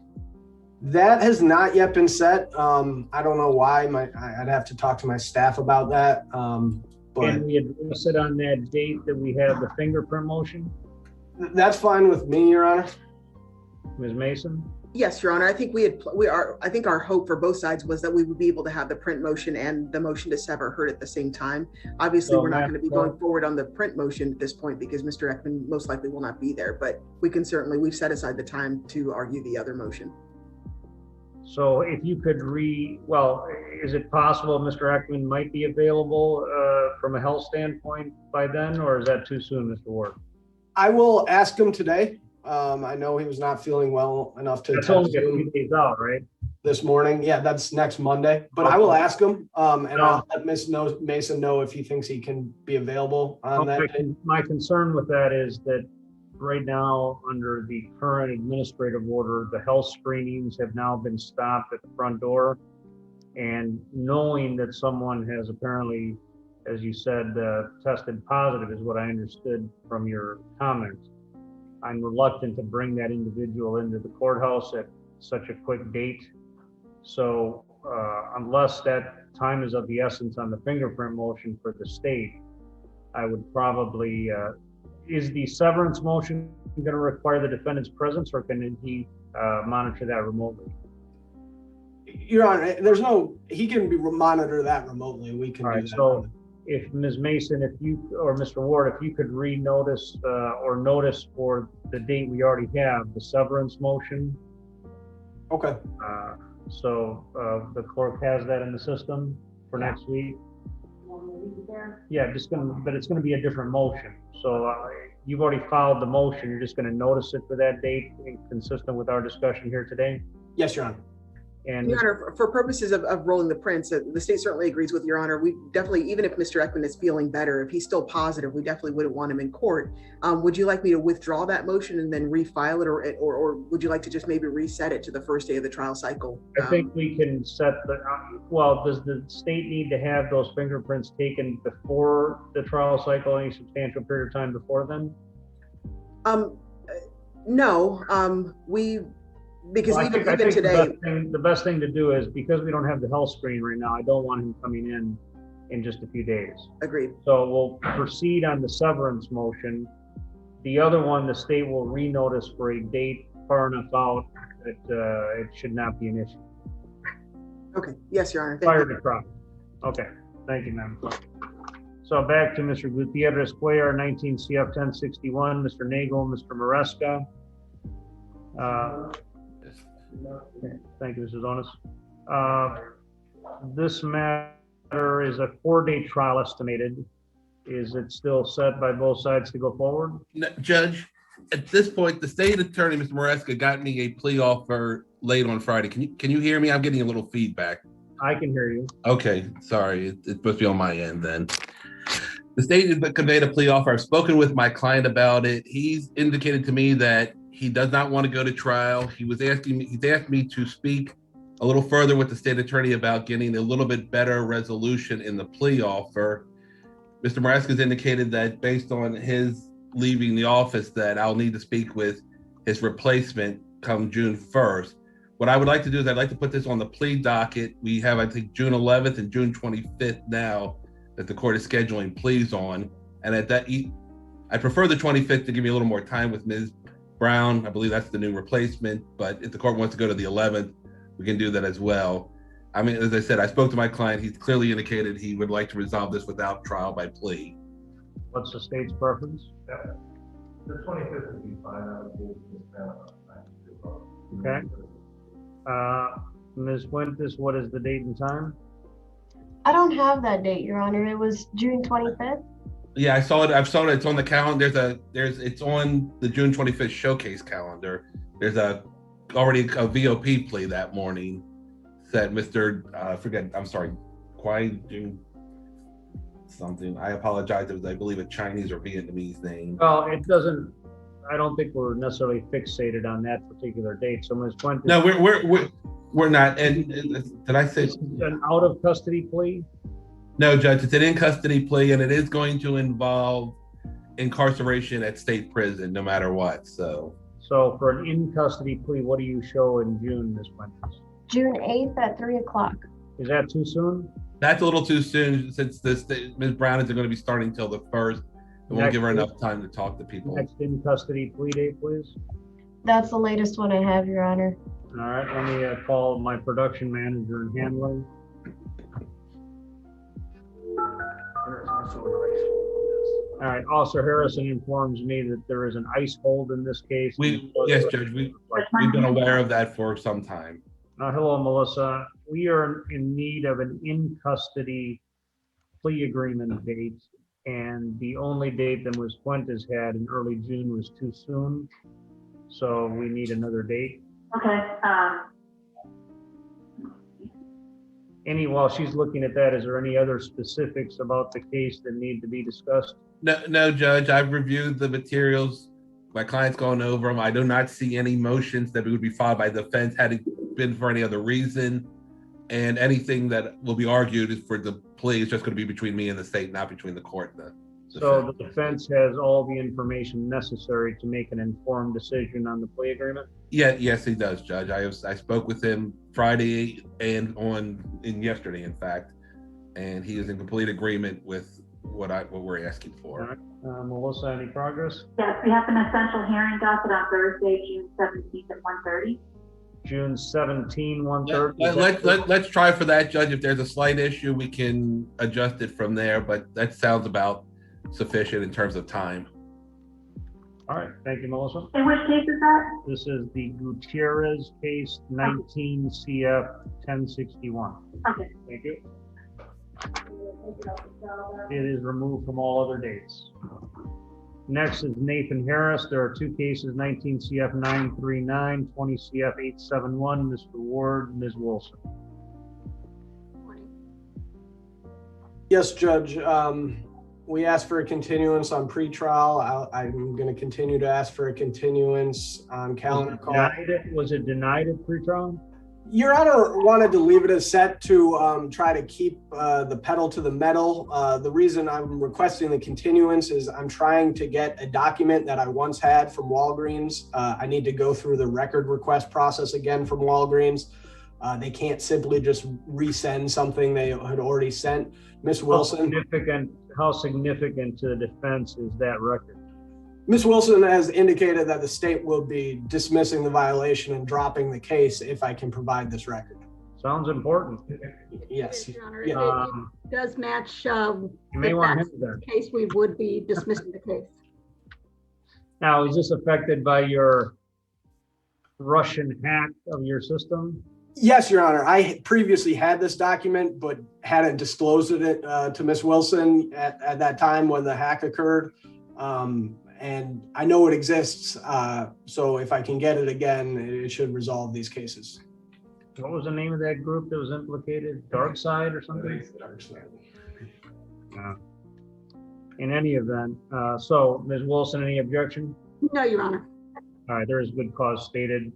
That has not yet been set. I don't know why. I'd have to talk to my staff about that. But can we address it on that date that we have the fingerprint motion? That's fine with me, Your Honor. Ms. Mason? Yes, Your Honor. I think I think our hope for both sides was that we would be able to have the print motion and the motion to sever heard at the same time. Obviously, we're not going to be going forward on the print motion at this point because Mr. Ekman most likely will not be there, but we've set aside the time to argue the other motion. So if you could is it possible Mr. Ekman might be available from a health standpoint by then, or is that too soon, Mr. Ward? I will ask him today. I know he was not feeling well enough to That's only a few days out, right? This morning. Yeah, that's next Monday. But I will ask him, and I'll let Ms. Mason know if he thinks he can be available on that day. My concern with that is that right now, under the current administrative order, the health screenings have now been stopped at the front door. And knowing that someone has apparently, as you said, tested positive is what I understood from your comments. I'm reluctant to bring that individual into the courthouse at such a quick date. So unless that time is of the essence on the fingerprint motion for the state, I would probably, is the severance motion going to require the defendant's presence, or can he monitor that remotely? Your Honor, he can monitor that remotely. We can do that. So if Ms. Mason, or Mr. Ward, if you could re-notice or notice for the date we already have, the severance motion. Okay. So the clerk has that in the system for next week. Yeah, but it's gonna be a different motion. So you've already filed the motion. You're just gonna notice it for that date, consistent with our discussion here today? Yes, Your Honor. And Your Honor, for purposes of rolling the prints, the state certainly agrees with Your Honor. We definitely, even if Mr. Ekman is feeling better, if he's still positive, we definitely wouldn't want him in court. Would you like me to withdraw that motion and then refile it, or would you like to just maybe reset it to the first day of the trial cycle? I think we can set does the state need to have those fingerprints taken before the trial cycle, any substantial period of time before then? No, because well, even today, the best thing to do is, because we don't have the health screen right now, I don't want him coming in just a few days. Agreed. So we'll proceed on the severance motion. The other one, the state will re-notice for a date far enough out that it should not be an issue. Okay. Yes, Your Honor. Prior to trial. Okay. Thank you, Madam Clerk. So back to Mr. Gutierrez Cuellar, 19 CF 1061, Mr. Nagel, Mr. Maresca. Okay. Thank you, Mrs. Onis. This matter is a 4-day trial estimated. Is it still set by both sides to go forward? No, Judge, at this point, the state attorney, Mr. Maresca, got me a plea offer late on Friday. Can you hear me? I'm getting a little feedback. I can hear you. Okay, sorry. It's supposed to be on my end then. The state conveyed a plea offer. I've spoken with my client about it. He's indicated to me that he does not want to go to trial. He's asked me to speak a little further with the state attorney about getting a little bit better resolution in the plea offer. Mr. Maresca has indicated that based on his leaving the office that I'll need to speak with his replacement come June 1st. What I would like to do is I'd like to put this on the plea docket. We have, I think, June 11th and June 25th now that the court is scheduling pleas on. And at that, I prefer the 25th to give me a little more time with Ms. Brown. I believe that's the new replacement, but if the court wants to go to the 11th, we can do that as well. I mean, as I said, I spoke to my client. He's clearly indicated he would like to resolve this without trial by plea. What's the state's preference? Yeah. The 25th would be fine. I would give Ms. Brown enough time to do Okay. Ms. Fuentes, what is the date and time? I don't have that date, Your Honor. It was June 25th. Yeah, I saw it. I've saw it. It's on the calendar. It's on the June 25th showcase calendar. There's already a VOP plea that morning. That Mr. Kwai Jung something. I apologize. It was, I believe, a Chinese or Vietnamese name. Well, it doesn't. I don't think we're necessarily fixated on that particular date. So, Ms. Fuentes. No, we're not. And did I say an out of custody plea? No, Judge. It's an in custody plea, and it is going to involve incarceration at state prison, no matter what. So for an in custody plea, what do you show in June, Ms. Fuentes? June 8th at 3 o'clock. Is that too soon? That's a little too soon since Ms. Brown isn't going to be starting till the 1st. It won't give her enough time to talk to people. Next in custody plea date, please. That's the latest one I have, Your Honor. All right, let me call my production manager and handler. All right, Officer Harrison informs me that there is an ICE hold in this case. Yes, Judge, we've been aware of that for some time. Hello, Melissa. We are in need of an in-custody plea agreement date, and the only date that Ms. Fuentes had in early June was too soon, so we need another date. Okay. While she's looking at that, is there any other specifics about the case that need to be discussed? No, Judge. I've reviewed the materials. My client's gone over them. I do not see any motions that would be filed by the defense had it been for any other reason. And anything that will be argued is for the plea is just going to be between me and the state, not between the court and the So the defense has all the information necessary to make an informed decision on the plea agreement? Yes, he does, Judge. I spoke with him Friday and yesterday, in fact, and he is in complete agreement with what we're asking for. All right. Melissa, any progress? Yes, we have an essential hearing docket on Thursday, June 17th at 1:30. June 17, 1:30. Let's try for that, Judge. If there's a slight issue, we can adjust it from there, but that sounds about sufficient in terms of time. All right, thank you, Melissa. And which case is that? This is the Gutierrez case, 19 CF 1061. Okay. Thank you. It is removed from all other dates. Next is Nathan Harris. There are two cases, 19 CF 939, 20 CF 871. Mr. Ward, Ms. Wilson. Yes, Judge. We asked for a continuance on pretrial. I'm going to continue to ask for a continuance on calendar call. Was it denied at pretrial? Your Honor wanted to leave it as set to try to keep the pedal to the metal. The reason I'm requesting the continuance is I'm trying to get a document that I once had from Walgreens. I need to go through the record request process again from Walgreens. They can't simply just resend something they had already sent. Ms. Wilson. How significant to the defense is that record? Ms. Wilson has indicated that the state will be dismissing the violation and dropping the case if I can provide this record. Sounds important. Yes. Your Honor, it does match you may want to the case. We would be dismissing the case. Now, is this affected by your Russian hack of your system? Yes, Your Honor. I previously had this document, but hadn't disclosed it to Ms. Wilson at that time when the hack occurred. And I know it exists, so if I can get it again, it should resolve these cases. What was the name of that group that was implicated? Dark Side or something? Dark Side. In any event, so Ms. Wilson, any objection? No, Your Honor. All right, there is good cause stated,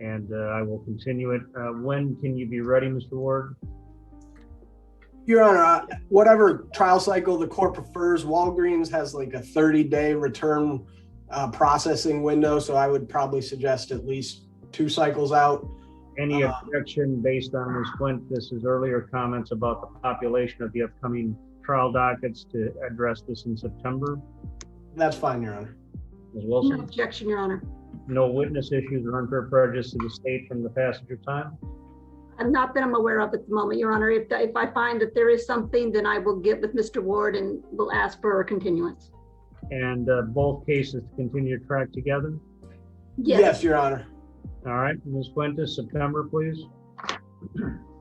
and I will continue it. When can you be ready, Mr. Ward? Your Honor, whatever trial cycle the court prefers, Walgreens has like a 30-day return processing window, so I would probably suggest at least 2 cycles out. Any objection based on Ms. Fuentes' earlier comments about the population of the upcoming trial dockets to address this in September? That's fine, Your Honor. Ms. No Wilson? objection, Your Honor. No witness issues or unfair prejudice to the state from the passage of time? Not that I'm aware of at the moment, Your Honor. If I find that there is something, then I will get with Mr. Ward and will ask for a continuance. And both cases to continue to track together? Yes, Your Honor. All right, Ms. Fuentes, September, please.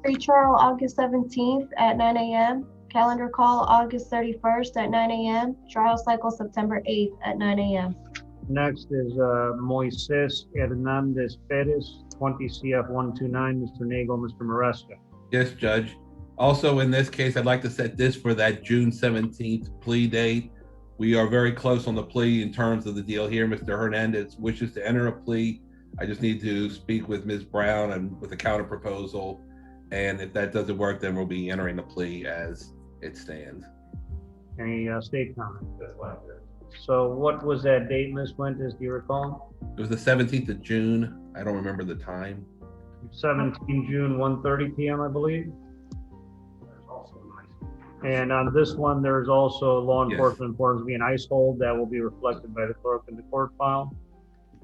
Pre-trial August 17th at 9 a.m. Calendar call August 31st at 9 a.m. Trial cycle September 8th at 9 a.m. Next is Moises Hernandez Perez, 20 CF 129, Mr. Nagel, Mr. Maresca. Yes, Judge. Also, in this case, I'd like to set this for that June 17th plea date. We are very close on the plea in terms of the deal here. Mr. Hernandez wishes to enter a plea. I just need to speak with Ms. Brown and with a counter proposal. And if that doesn't work, then we'll be entering the plea as it stands. Any state comment? So what was that date, Ms. Fuentes, do you recall? It was the 17th of June. I don't remember the time. 17 June, 1:30 p.m., I believe. And on this one, there's also law enforcement informs me an ICE hold that will be reflected by the clerk in the court file.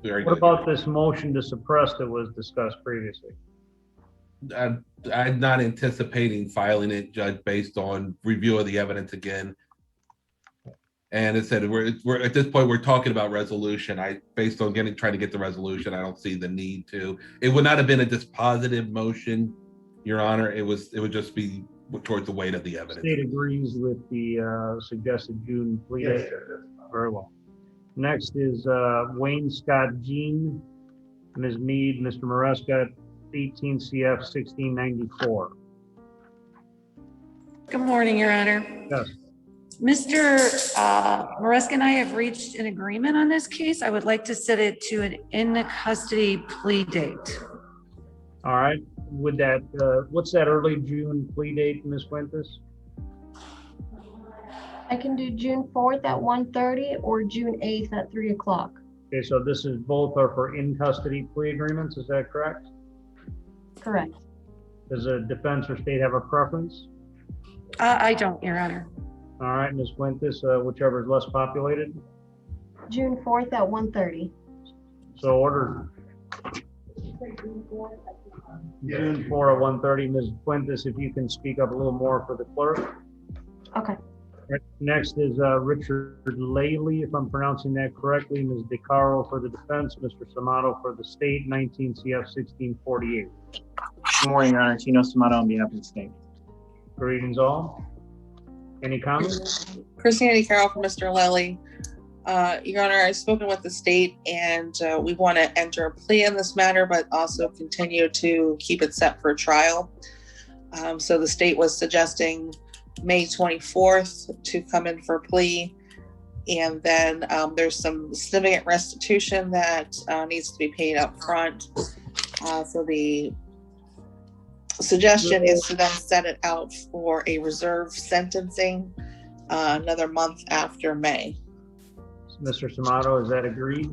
Very What good. about this motion to suppress that was discussed previously? I'm not anticipating filing it, Judge, based on review of the evidence again. And it said we're at this point we're talking about resolution. Based on trying to get the resolution, I don't see the need to. It would not have been a dispositive motion, Your Honor. It would just be towards the weight of the evidence. State agrees with the suggested June plea date. Very well. Next is Wayne Scott Jean, Ms. Mead, Mr. Maresca, 18 CF 1694. Good morning, Your Honor. Yes. Mr. Maresca and I have reached an agreement on this case. I would like to set it to an in-custody plea date. All right. Would that, what's that early June plea date, Ms. Fuentes? I can do June 4th at 1:30 or June 8th at 3 o'clock. Okay, so this is both are for in-custody plea agreements, is that correct? Correct. Does the defense or state have a preference? I don't, Your Honor. All right, Ms. Fuentes, whichever is less populated. June 4th at 1:30. So ordered. June 4 at 1:30. Ms. Fuentes, if you can speak up a little more for the clerk. Okay. Right. Next is Richard Laley, if I'm pronouncing that correctly. Ms. DeCaro for the defense, Mr. Samato for the state, 19 CF 1648. Good morning, Your Honor. Tino Samato on behalf of the state. Greetings all. Any comments? Christina DeCarroll for Mr. Lilly. Your Honor, I've spoken with the state and we want to enter a plea in this matter, but also continue to keep it set for trial. So the state was suggesting May 24th to come in for a plea. And then there's some significant restitution that needs to be paid up front. So the suggestion is to then set it out for a reserve sentencing another month after May. Mr. Samato, is that agreed?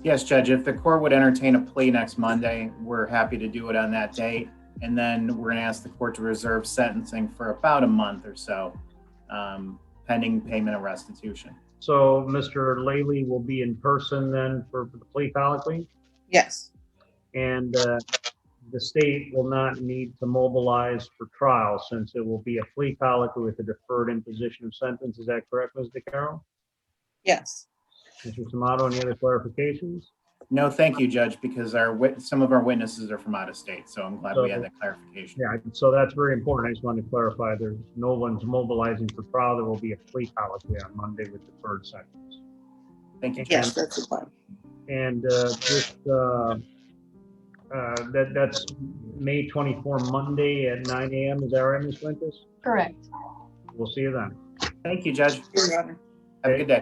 Yes, Judge. If the court would entertain a plea next Monday, we're happy to do it on that date. And then we're going to ask the court to reserve sentencing for about a month or so, pending payment of restitution. So Mr. Laley will be in person then for the plea colloquy? Yes. And the state will not need to mobilize for trial since it will be a plea colloquy with a deferred imposition of sentence. Is that correct, Ms. DeCaro? Yes. Mr. Samato, any other clarifications? No, thank you, Judge, because some of our witnesses are from out of state, so I'm glad we had that clarification. Yeah, so that's very important. I just wanted to clarify, there's no one's mobilizing for trial. There will be a plea colloquy on Monday with deferred sentence. Thank you. Yes, that's the plan. And that's May 24, Monday at 9 a.m. Is that right, Ms. Fuentes? Correct. We'll see you then. Thank you, Judge. Your Honor. Have a good day.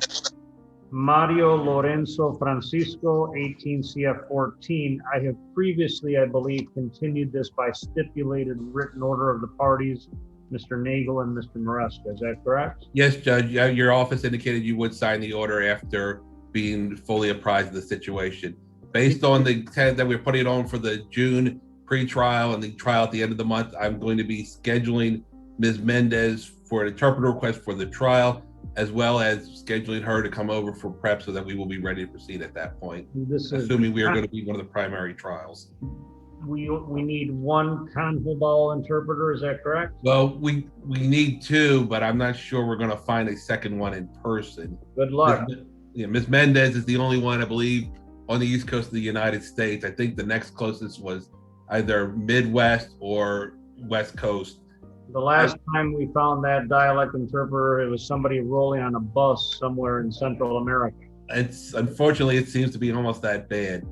Mario Lorenzo Francisco, 18 CF 14. I have previously, I believe, continued this by stipulated written order of the parties, Mr. Nagel and Mr. Maresca. Is that correct? Yes, Judge. Your office indicated you would sign the order after being fully apprised of the situation. Based on the intent that we're putting it on for the June pre-trial and the trial at the end of the month, I'm going to be scheduling Ms. Mendez for an interpreter request for the trial, as well as scheduling her to come over for prep so that we will be ready to proceed at that point, assuming we are going to be one of the primary trials. We need one CONSEQUENTIAL interpreter, is that correct? Well, we need two, but I'm not sure we're going to find a second one in person. Good luck. Ms. Mendez is the only one, I believe, on the East Coast of the United States. I think the next closest was either Midwest or West Coast. The last time we found that dialect interpreter, it was somebody rolling on a bus somewhere in Central America. Unfortunately, it seems to be almost that bad.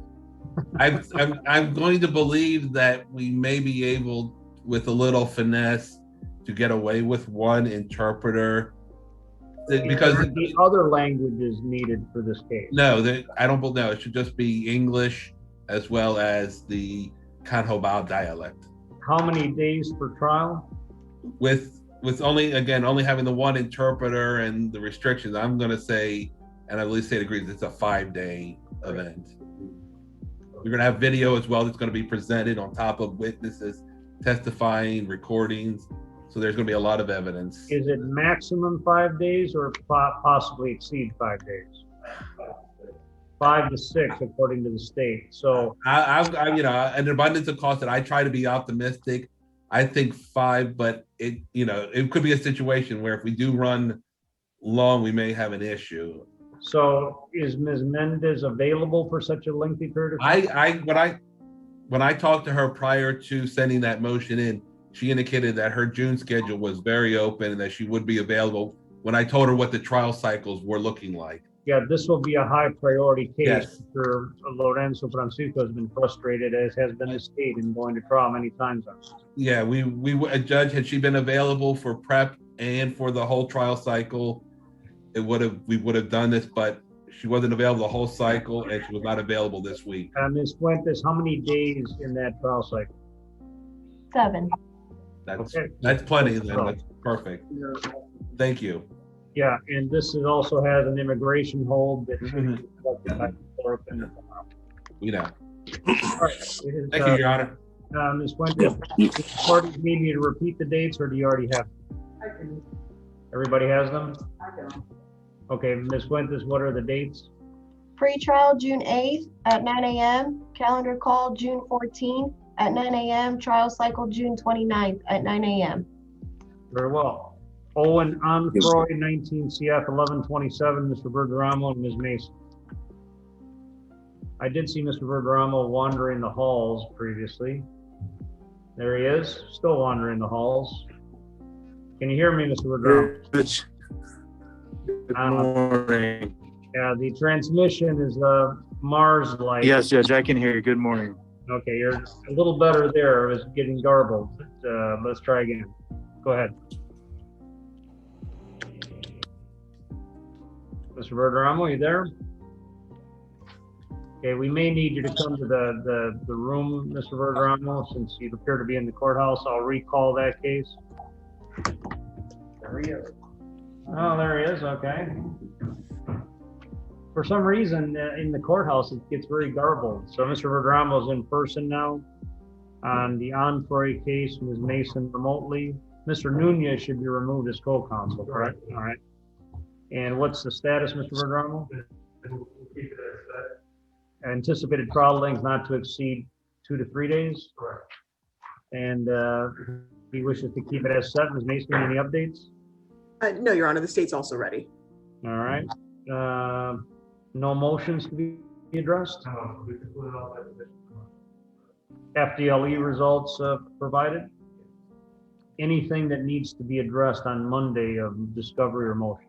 I'm going to believe that we may be able, with a little finesse, to get away with one interpreter. Because the other languages needed for this case. No, I don't believe. No, it should just be English as well as the CONSEQUENTIAL dialect. How many days for trial? With only having the one interpreter and the restrictions, I'm going to say, and I believe state agrees, it's a 5-day event. We're going to have video as well that's going to be presented on top of witnesses testifying, recordings. So there's going to be a lot of evidence. Is it maximum 5 days or possibly exceed 5 days? 5 to 6, according to the state. So I an abundance of caution. I try to be optimistic. I think 5, but it could be a situation where if we do run long, we may have an issue. So is Ms. Mendez available for such a lengthy period of time? When I talked to her prior to sending that motion in, she indicated that her June schedule was very open and that she would be available when I told her what the trial cycles were looking like. Yeah, this will be a high priority case. Yes. Mr. Lorenzo Francisco has been frustrated, as has been the state, in going to trial many times on this. Yeah, a judge, had she been available for prep and for the whole trial cycle, we would have done this, but she wasn't available the whole cycle and she was not available this week. Ms. Fuentes, how many days in that trial cycle? 7. That's plenty then. That's perfect. Thank you. Yeah, and this also has an immigration hold that should be conducted by the clerk in the file. All right. Thank you, Your Honor. Ms. Fuentes, do parties need me to repeat the dates, or do you already have them? I do. Everybody has them? I do. Okay, Ms. Fuentes, what are the dates? Pre-trial June 8th at 9 a.m. Calendar call June 14th at 9 a.m. Trial cycle June 29th at 9 a.m. Very well. Owen Onfroy, 19 CF 1127, Mr. Verderamo and Ms. Mason. I did see Mr. Verderamo wandering the halls previously. There he is, still wandering the halls. Can you hear me, Mr. Verderamo? Good morning. Yeah, the transmission is Mars like. Yes, Judge, I can hear you. Good morning. Okay, you're a little better there. It was getting garbled, but let's try again. Go ahead. Mr. Verderamo, you there? Okay, we may need you to come to the room, Mr. Verderamo, since you appear to be in the courthouse. I'll recall that case. There he is. Oh, there he is, okay. For some reason, in the courthouse, it gets very garbled. So Mr. Verderamo is in person now on the Onfroy case, Ms. Mason remotely. Mr. Nunez should be removed as co-counsel, correct? All right. And what's the status, Mr. Verderamo? Anticipated trial length not to exceed 2 to 3 days? Correct. And he wishes to keep it as set. Ms. Mason, any updates? No, Your Honor, the state's also ready. All right. No motions to be addressed? We could put it off at the. FDLE results provided? Anything that needs to be addressed on Monday of discovery or motion?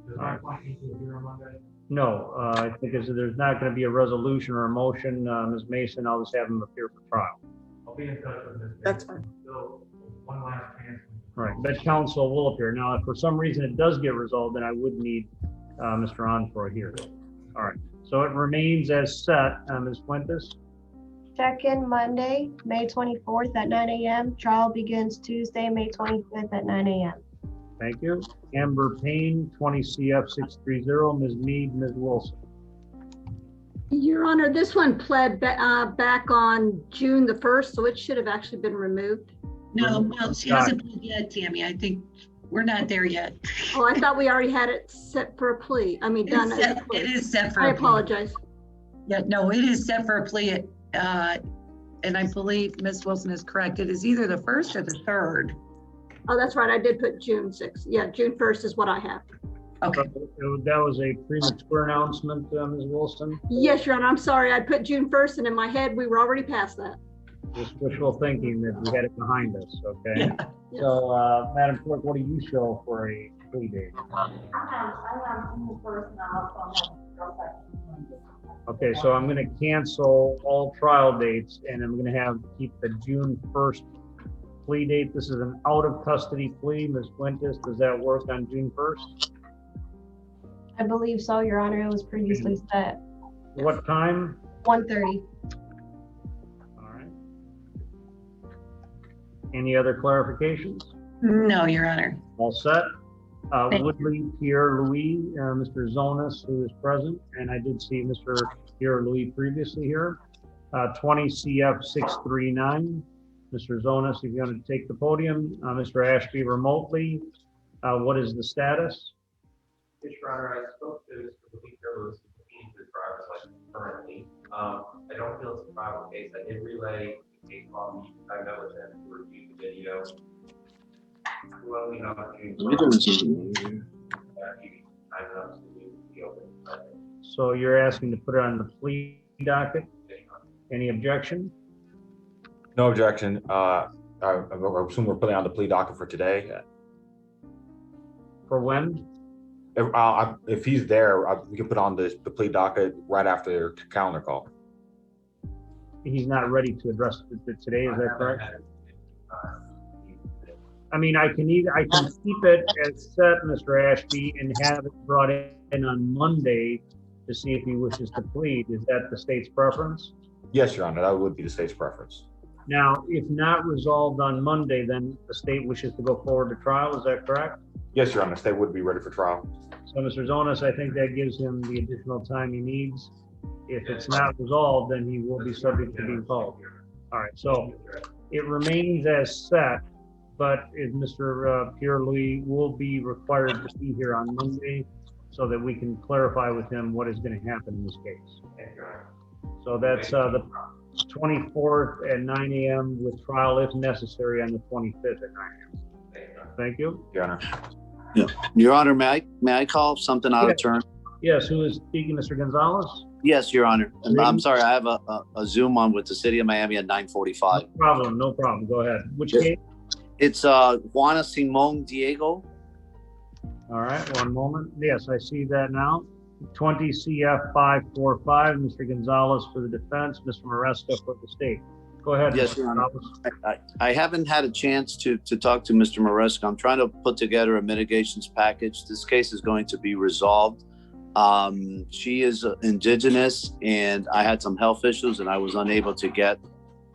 There's All right. no point in here on Monday. No, I think there's not going to be a resolution or a motion. Ms. Mason, I'll just have him appear for trial. I'll be in touch with Ms. That's fine. So, one last chance. Right, but counsel will appear. Now, if for some reason it does get resolved, then I would need Mr. Onfor here. All right, so it remains as set. Ms. Fuentes? Check-in Monday, May 24th at 9 a.m. Trial begins Tuesday, May 25th at 9 a.m. Thank you. Amber Payne, 20 CF 630. Ms. Mead, Ms. Wilson. Your Honor, this one pled back on June the 1st, so it should have actually been removed. No, well, she hasn't played yet, Tammy. I think we're not there yet. Oh, I thought we already had it set for a plea. I mean, done. It is set for I a plea. apologize. Yeah, no, it is set for a plea. And I believe Ms. Wilson is correct. It is either the 1st or the 3rd. Oh, that's right. I did put June 6th. Yeah, June 1st is what I have. Okay. That was a premature announcement, Ms. Wilson. Yes, Your Honor. I'm sorry. I put June 1st, and in my head, we were already past that. Just wishful thinking that we had it behind us, okay? Yeah. So, Madam Clerk, what do you show for a plea date? I have June first and I also have. Okay, so I'm gonna cancel all trial dates and I'm gonna keep the June 1st plea date. This is an out of custody plea. Ms. Fuentes, does that work on June 1st? I believe so, Your Honor. It was previously set. What time? 1:30. All right. Any other clarifications? No, Your Honor. All set? Thank you. Woodley, Pierre Louis, Mr. Zonas, who is present, and I did see Mr. Pierre Louis previously here. 20 CF 639. Mr. Zonas, if you want to take the podium. Mr. Ashby remotely. What is the status? Yes, Your Honor, I spoke to Mr. Louis Carlos, who's the driver's license currently. I don't feel it's a viable case. I did relay the case law. I met with him to review the video. Well, we know So you're asking to put it on the plea docket? Any objection? No objection. I assume we're putting on the plea docket for today. For when? If he's there, we can put on the plea docket right after the calendar call. He's not ready to address it today, is that correct? I mean, I can keep it as set, Mr. Ashby, and have it brought in on Monday to see if he wishes to plead. Is that the state's preference? Yes, Your Honor, that would be the state's preference. Now, if not resolved on Monday, then the state wishes to go forward to trial, is that correct? Yes, Your Honor, the state would be ready for trial. So, Mr. Zonas, I think that gives him the additional time he needs. If it's not resolved, then he will be subject to being called. All right, so it remains as set, but Mr. Pierre Louis will be required to be here on Monday so that we can clarify with him what is going to happen in this case. So that's the 24th at 9 a.m. with trial if necessary on the 25th at 9 a.m. Thank you. Your Honor. Yeah. Your Honor, may I call something out of turn? Yes, who is speaking, Mr. Gonzalez? Yes, Your Honor. I'm sorry, I have a Zoom on with the city of Miami at 9:45. No problem. Go ahead. Which case? It's Juana Simon Diego. All right, one moment. Yes, I see that now. 20 CF 545, Mr. Gonzalez for the defense, Mr. Maresca for the state. Go ahead. Yes, Mr. Your Honor. Gonzalez. I haven't had a chance to talk to Mr. Maresca. I'm trying to put together a mitigations package. This case is going to be resolved. She is indigenous and I had some health issues and I was unable to get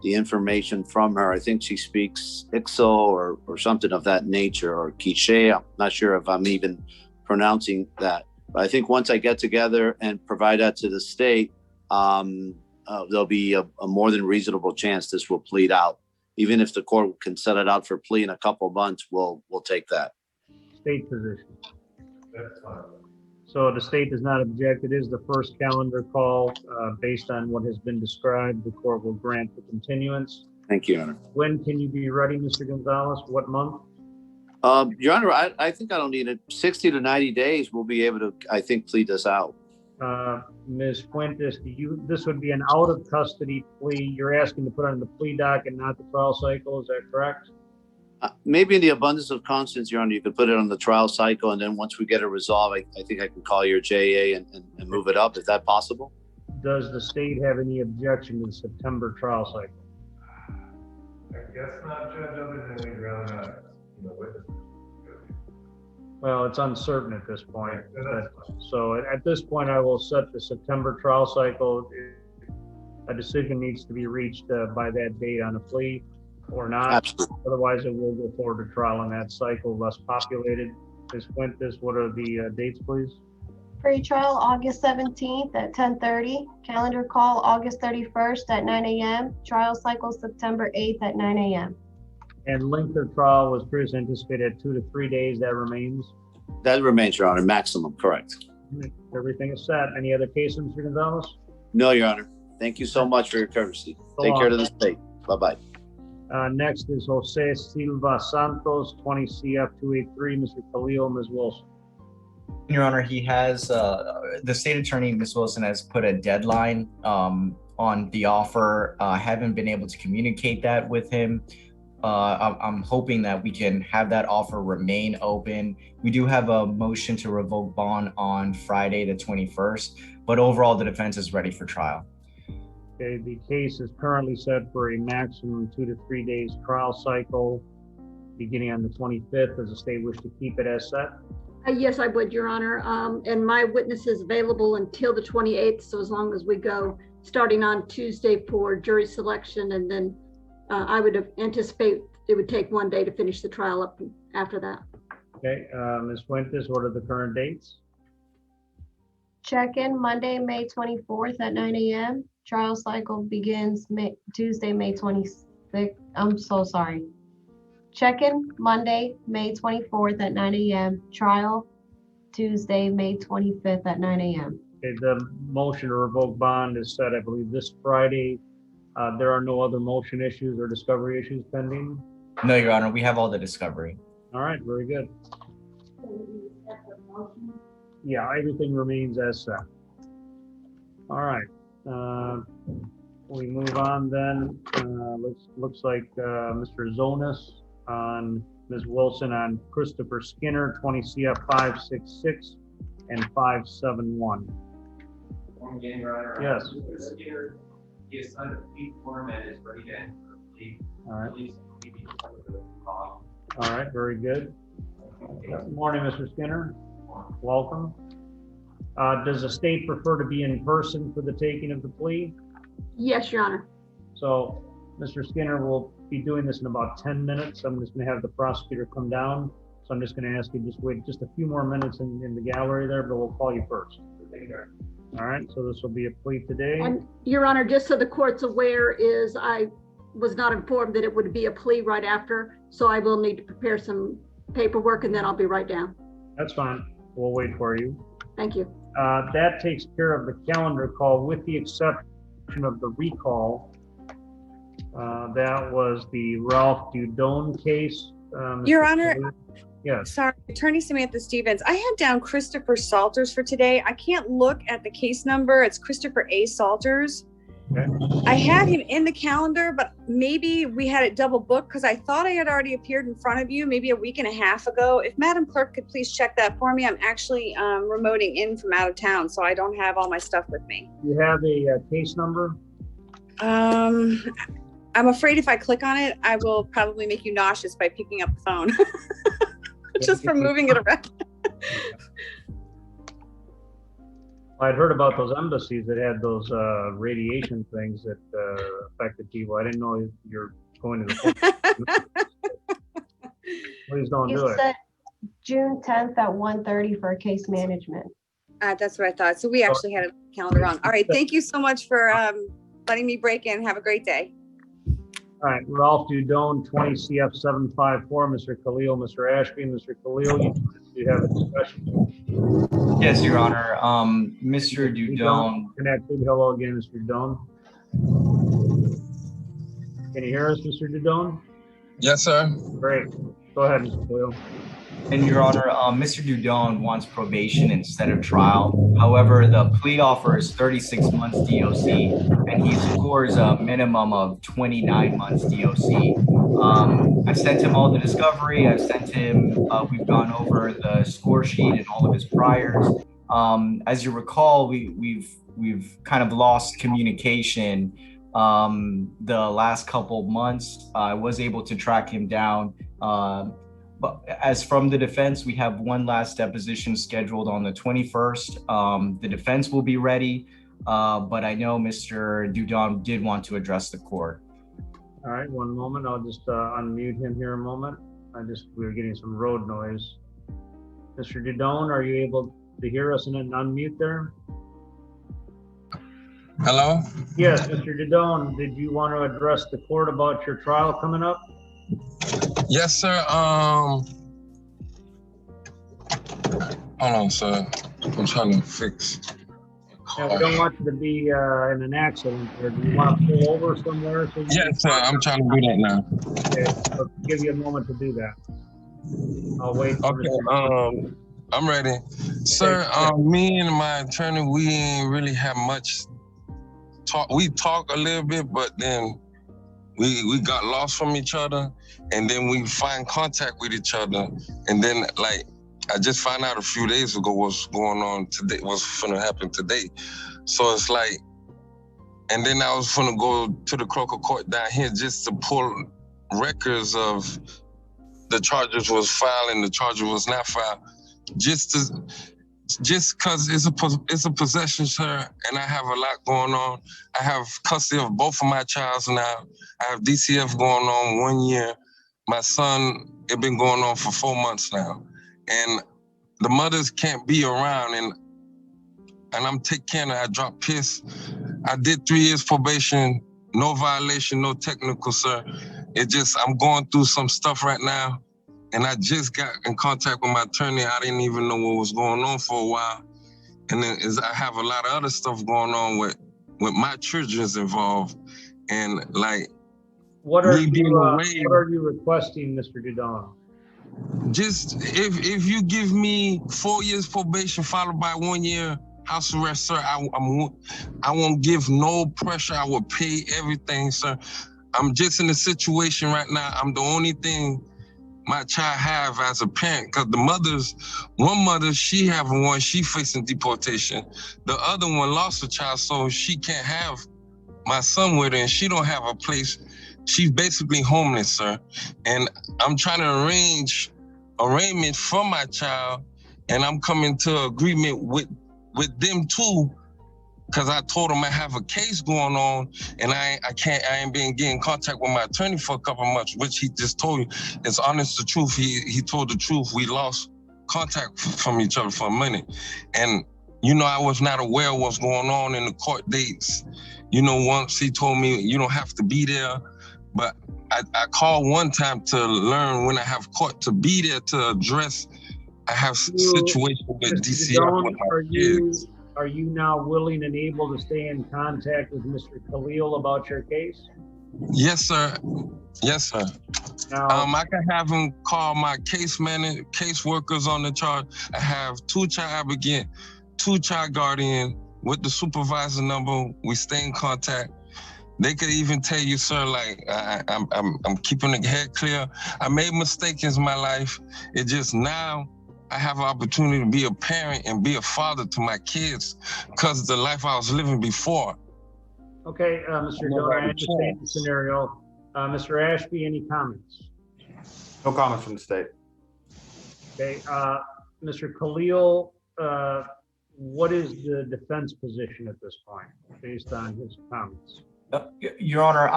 the information from her. I think she speaks Ixo or something of that nature, or Quiche. I'm not sure if I'm even pronouncing that. But I think once I get together and provide that to the state, there'll be a more than reasonable chance this will plead out. Even if the court can set it out for plea in a couple of months, we'll take that. State position. So the state does not object. It is the first calendar call based on what has been described. The court will grant the continuance. Thank you, Your Honor. When can you be ready, Mr. Gonzalez? What month? Your Honor, I think I don't need it. 60 to 90 days, we'll be able to, I think, plead this out. Ms. Fuentes, this would be an out of custody plea. You're asking to put on the plea docket, not the trial cycle, is that correct? Maybe in the abundance of caution, Your Honor, you could put it on the trial cycle, and then once we get it resolved, I think I can call your JA and move it up. Is that possible? Does the state have any objection to the September trial cycle? I guess not, Judge, other than we'd rather not, witness. Well, it's uncertain at this point. So at this point, I will set the September trial cycle. A decision needs to be reached by that date on a plea or not. Absolutely. Otherwise, it will go forward to trial in that cycle, less populated. Ms. Fuentes, what are the dates, please? Pre-trial, August 17th at 10:30. Calendar call, August 31st at 9 a.m. Trial cycle, September 8th at 9 a.m. And length of trial was previously anticipated at 2 to 3 days. That remains? That remains, Your Honor, maximum, correct. Everything is set. Any other cases, Mr. Gonzalez? No, Your Honor. Thank you so much for your courtesy. Take care of the state. Bye-bye. Next is Jose Silva Santos, 20 CF 283. Mr. Khalil, Ms. Wilson. Your Honor, he has, the state attorney, Ms. Wilson, has put a deadline on the offer. I haven't been able to communicate that with him. I'm hoping that we can have that offer remain open. We do have a motion to revoke bond on Friday, the 21st, but overall, the defense is ready for trial. Okay, the case is currently set for a maximum 2 to 3 days trial cycle beginning on the 25th. Does the state wish to keep it as set? Yes, I would, Your Honor. And my witness is available until the 28th. So as long as we go starting on Tuesday for jury selection, and then I would anticipate it would take 1 day to finish the trial up after that. Okay, Ms. Fuentes, what are the current dates? Check-in Monday, May 24th at 9 a.m. Trial cycle begins Tuesday, May 26th. I'm so sorry. Check-in Monday, May 24th at 9 a.m. Trial Tuesday, May 25th at 9 a.m. Okay, the motion to revoke bond is set, I believe, this Friday. There are no other motion issues or discovery issues pending? No, Your Honor, we have all the discovery. All right, very good. Yeah, everything remains as set. All right. We move on then. Looks like Mr. Zonas on Ms. Wilson on Christopher Skinner, 20 CF 566 and 571. Again, Your Honor. Yes. Mr. Skinner, he has signed a plea form and is ready to enter a plea. All right. Please, All right, very good. Good morning, Mr. Skinner. Welcome. Does the state prefer to be in person for the taking of the plea? Yes, Your Honor. So Mr. Skinner will be doing this in about 10 minutes. I'm just going to have the prosecutor come down. So I'm just going to ask you just wait just a few more minutes in the gallery there, but we'll call you first. All right, so this will be a plea today. And Your Honor, just so the court's aware, is I was not informed that it would be a plea right after, so I will need to prepare some paperwork and then I'll be right down. That's fine. We'll wait for you. Thank you. That takes care of the calendar call with the exception of the recall. That was the Ralph Dudone case. Your Honor, yes. Sorry, Attorney Samantha Stevens. I had down Christopher Salters for today. I can't look at the case number. It's Christopher A. Salters. Okay. I had him in the calendar, but maybe we had it double booked because I thought I had already appeared in front of you maybe a week and a half ago. If Madam Clerk could please check that for me. I'm actually remoting in from out of town, so I don't have all my stuff with me. You have a case number? I'm afraid if I click on it, I will probably make you nauseous by picking up the phone. Just from moving it around. I'd heard about those embassies that had those radiation things that affected people. I didn't know you're going to the Please don't do You it. said June 10th at 1:30 for case management. That's what I thought. So we actually had a calendar wrong. All right. Thank you so much for letting me break in. Have a great day. All right, Ralph Dudone, 20 CF 754, Mr. Khalil, Mr. Ashby, Mr. Khalil, you have a discussion? Yes, Your Honor. Mr. Dudone. Connected. Hello again, Mr. Dudone. Can you hear us, Mr. Dudone? Yes, sir. Great. Go ahead, Mr. Khalil. And Your Honor, Mr. Dudon wants probation instead of trial. However, the plea offer is 36 months DOC, and he scores a minimum of 29 months DOC. I've sent him all the discovery. I've sent him, we've gone over the score sheet and all of his priors. As you recall, we've kind of lost communication the last couple months. I was able to track him down. But as from the defense, we have one last deposition scheduled on the 21st. The defense will be ready, but I know Mr. Dudon did want to address the court. All right, one moment. I'll just unmute him here a moment. We were getting some road noise. Mr. Dudon, are you able to hear us and then unmute there? Hello? Yes, Mr. Dudon, did you want to address the court about your trial coming up? Yes, sir. Hold on, sir. I'm trying to fix. Yeah, we don't want you to be in an accident. Or do you want to pull over somewhere? So Yes, sir. I'm trying to do that now. Okay, I'll give you a moment to do that. I'll wait. Okay. I'm ready, sir. Me and my attorney, we ain't really have much talk. We talk a little bit, but then we got lost from each other, and then we find contact with each other, and then like I just found out a few days ago what's going on today, what's gonna happen today. So it's like, and then I was gonna go to the Croker court down here just to pull records of the charges was filed and the charges was not filed, just cause it's a possession, sir, and I have a lot going on. I have custody of both of my childs now. I have DCF going on 1 year. My son, it been going on for 4 months now. And the mothers can't be around, and I'm taking care of it. I dropped piss. I did 3 years probation, no violation, no technical, sir. I'm going through some stuff right now. And I just got in contact with my attorney. I didn't even know what was going on for a while. And then I have a lot of other stuff going on with my children's involved. And like, what are you requesting, Mr. Dudon? Just if you give me 4 years probation followed by 1 year house arrest, sir, I won't give no pressure. I will pay everything, sir. I'm just in a situation right now. I'm the only thing my child have as a parent, because one mother, she having one, she facing deportation. The other one lost a child, so she can't have my son with her, and she don't have a place. She's basically homeless, sir. And I'm trying to arrangement for my child, and I'm coming to agreement with them too, because I told them I have a case going on, and I ain't been getting in contact with my attorney for a couple of months, which he just told you. It's honest the truth. He told the truth. We lost contact from each other for a minute. And, I was not aware of what's going on in the court dates. Once he told me, you don't have to be there. But I called one time to learn when I have court to be there to address. I have situation with DCF with my kids. Are you now willing and able to stay in contact with Mr. Khalil about your case? Yes, sir. Yes, sir. Now, I can have him call my case workers on the charge. I have 2 child advocate, 2 child guardian with the supervisor number. We stay in contact. They could even tell you, sir, like I'm keeping the head clear. I made mistakes in my life. It just now I have an opportunity to be a parent and be a father to my kids because of the life I was living before. Okay, Mr. Dillon, I understand the scenario. Mr. Ashby, any comments? No comments from the state. Okay, Mr. Khalil, what is the defense position at this point, based on his comments? Your Honor,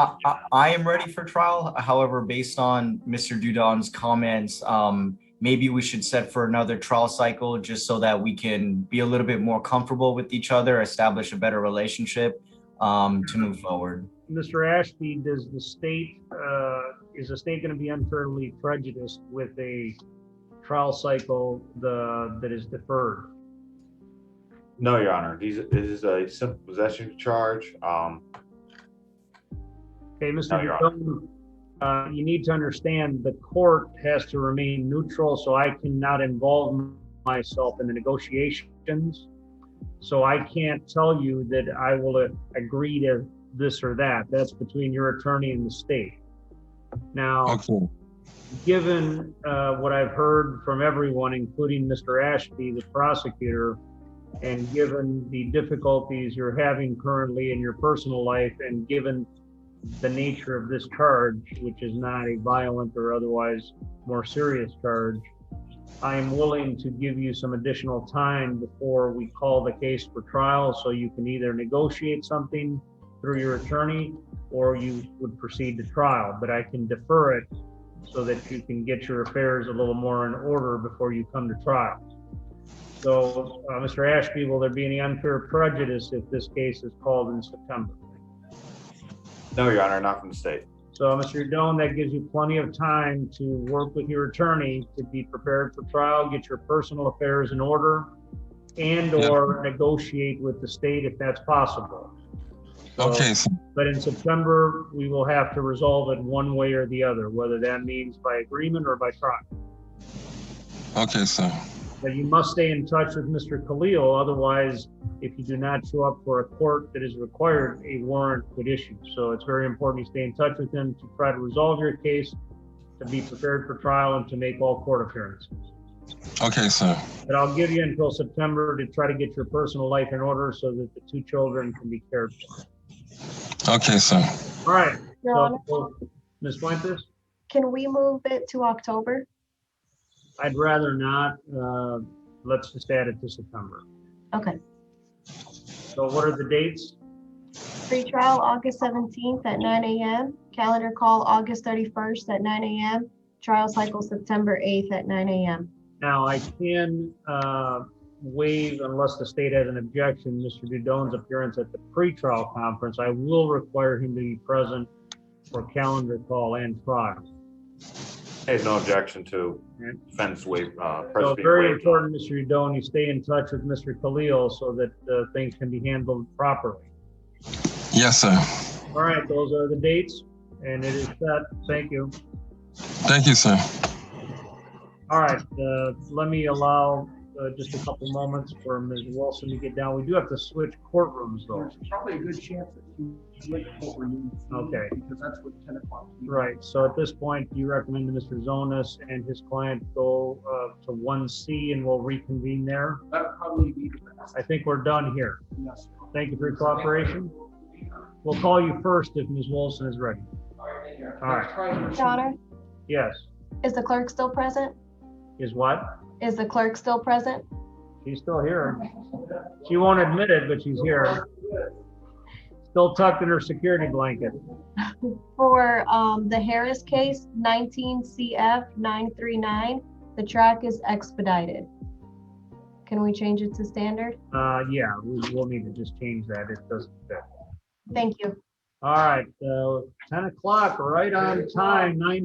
I am ready for trial. However, based on Mr. Dudon's comments, maybe we should set for another trial cycle just so that we can be a little bit more comfortable with each other, establish a better relationship to move forward. Mr. Ashby, is the state going to be unfairly prejudiced with a trial cycle that is deferred? No, Your Honor. This is a simple possession charge. Okay, Mr. Dudon, you need to understand the court has to remain neutral, so I cannot involve myself in the negotiations. So I can't tell you that I will agree to this or that. That's between your attorney and the state. Now, given what I've heard from everyone, including Mr. Ashby, the prosecutor, and given the difficulties you're having currently in your personal life, and given the nature of this charge, which is not a violent or otherwise more serious charge, I am willing to give you some additional time before we call the case for trial, so you can either negotiate something through your attorney or you would proceed to trial. But I can defer it so that you can get your affairs a little more in order before you come to trial. So, Mr. Ashby, will there be any unfair prejudice if this case is called in September? No, Your Honor, not from the state. So, Mr. Doan, that gives you plenty of time to work with your attorney to be prepared for trial, get your personal affairs in order, and or negotiate with the state if that's possible. So, Okay. but in September, we will have to resolve it one way or the other, whether that means by agreement or by trial. Okay, sir. But you must stay in touch with Mr. Khalil, otherwise, if you do not show up for a court that is required, a warrant could issue. So it's very important you stay in touch with him to try to resolve your case, to be prepared for trial, and to make all court appearances. Okay, sir. But I'll give you until September to try to get your personal life in order so that the two children can be cared for. Okay, sir. All right. Your Honor, So, Ms. Fuentes? can we move it to October? I'd rather not. Let's just add it to September. Okay. So what are the dates? Pre-trial, August 17th at 9 a.m. Calendar call, August 31st at 9 a.m. Trial cycle, September 8th at 9 a.m. Now, I can waive, unless the state has an objection, Mr. Dudon's appearance at the pre-trial conference. I will require him to be present for calendar call and trial. I have no objection to defense waive, So presence being very waived. important, Mr. Dudon, you stay in touch with Mr. Khalil so that things can be handled properly. Yes, sir. All right, those are the dates, and it is set. Thank you. Thank you, sir. All right, let me allow just a couple moments for Ms. Wilson to get down. We do have to switch courtrooms, though. There's probably a good chance that you switch courtroom. Okay. Because that's what 10 o'clock. Right, so at this point, do you recommend that Mr. Zonas and his client go to 1C and we'll reconvene there? That would probably be the best. I think we're done here. Yes. Thank you for your cooperation. We'll call you first if Ms. Wilson is ready. All right. Your Honor, Yes. is the clerk still present? Is what? Is the clerk still present? She's still here. She won't admit it, but she's here. Still tucked in her security blanket. For the Harris case, 19 CF 939, the track is expedited. Can we change it to standard? Yeah, we'll need to just change that. It doesn't fit. Thank you. All right, 10 o'clock, right on time, 9.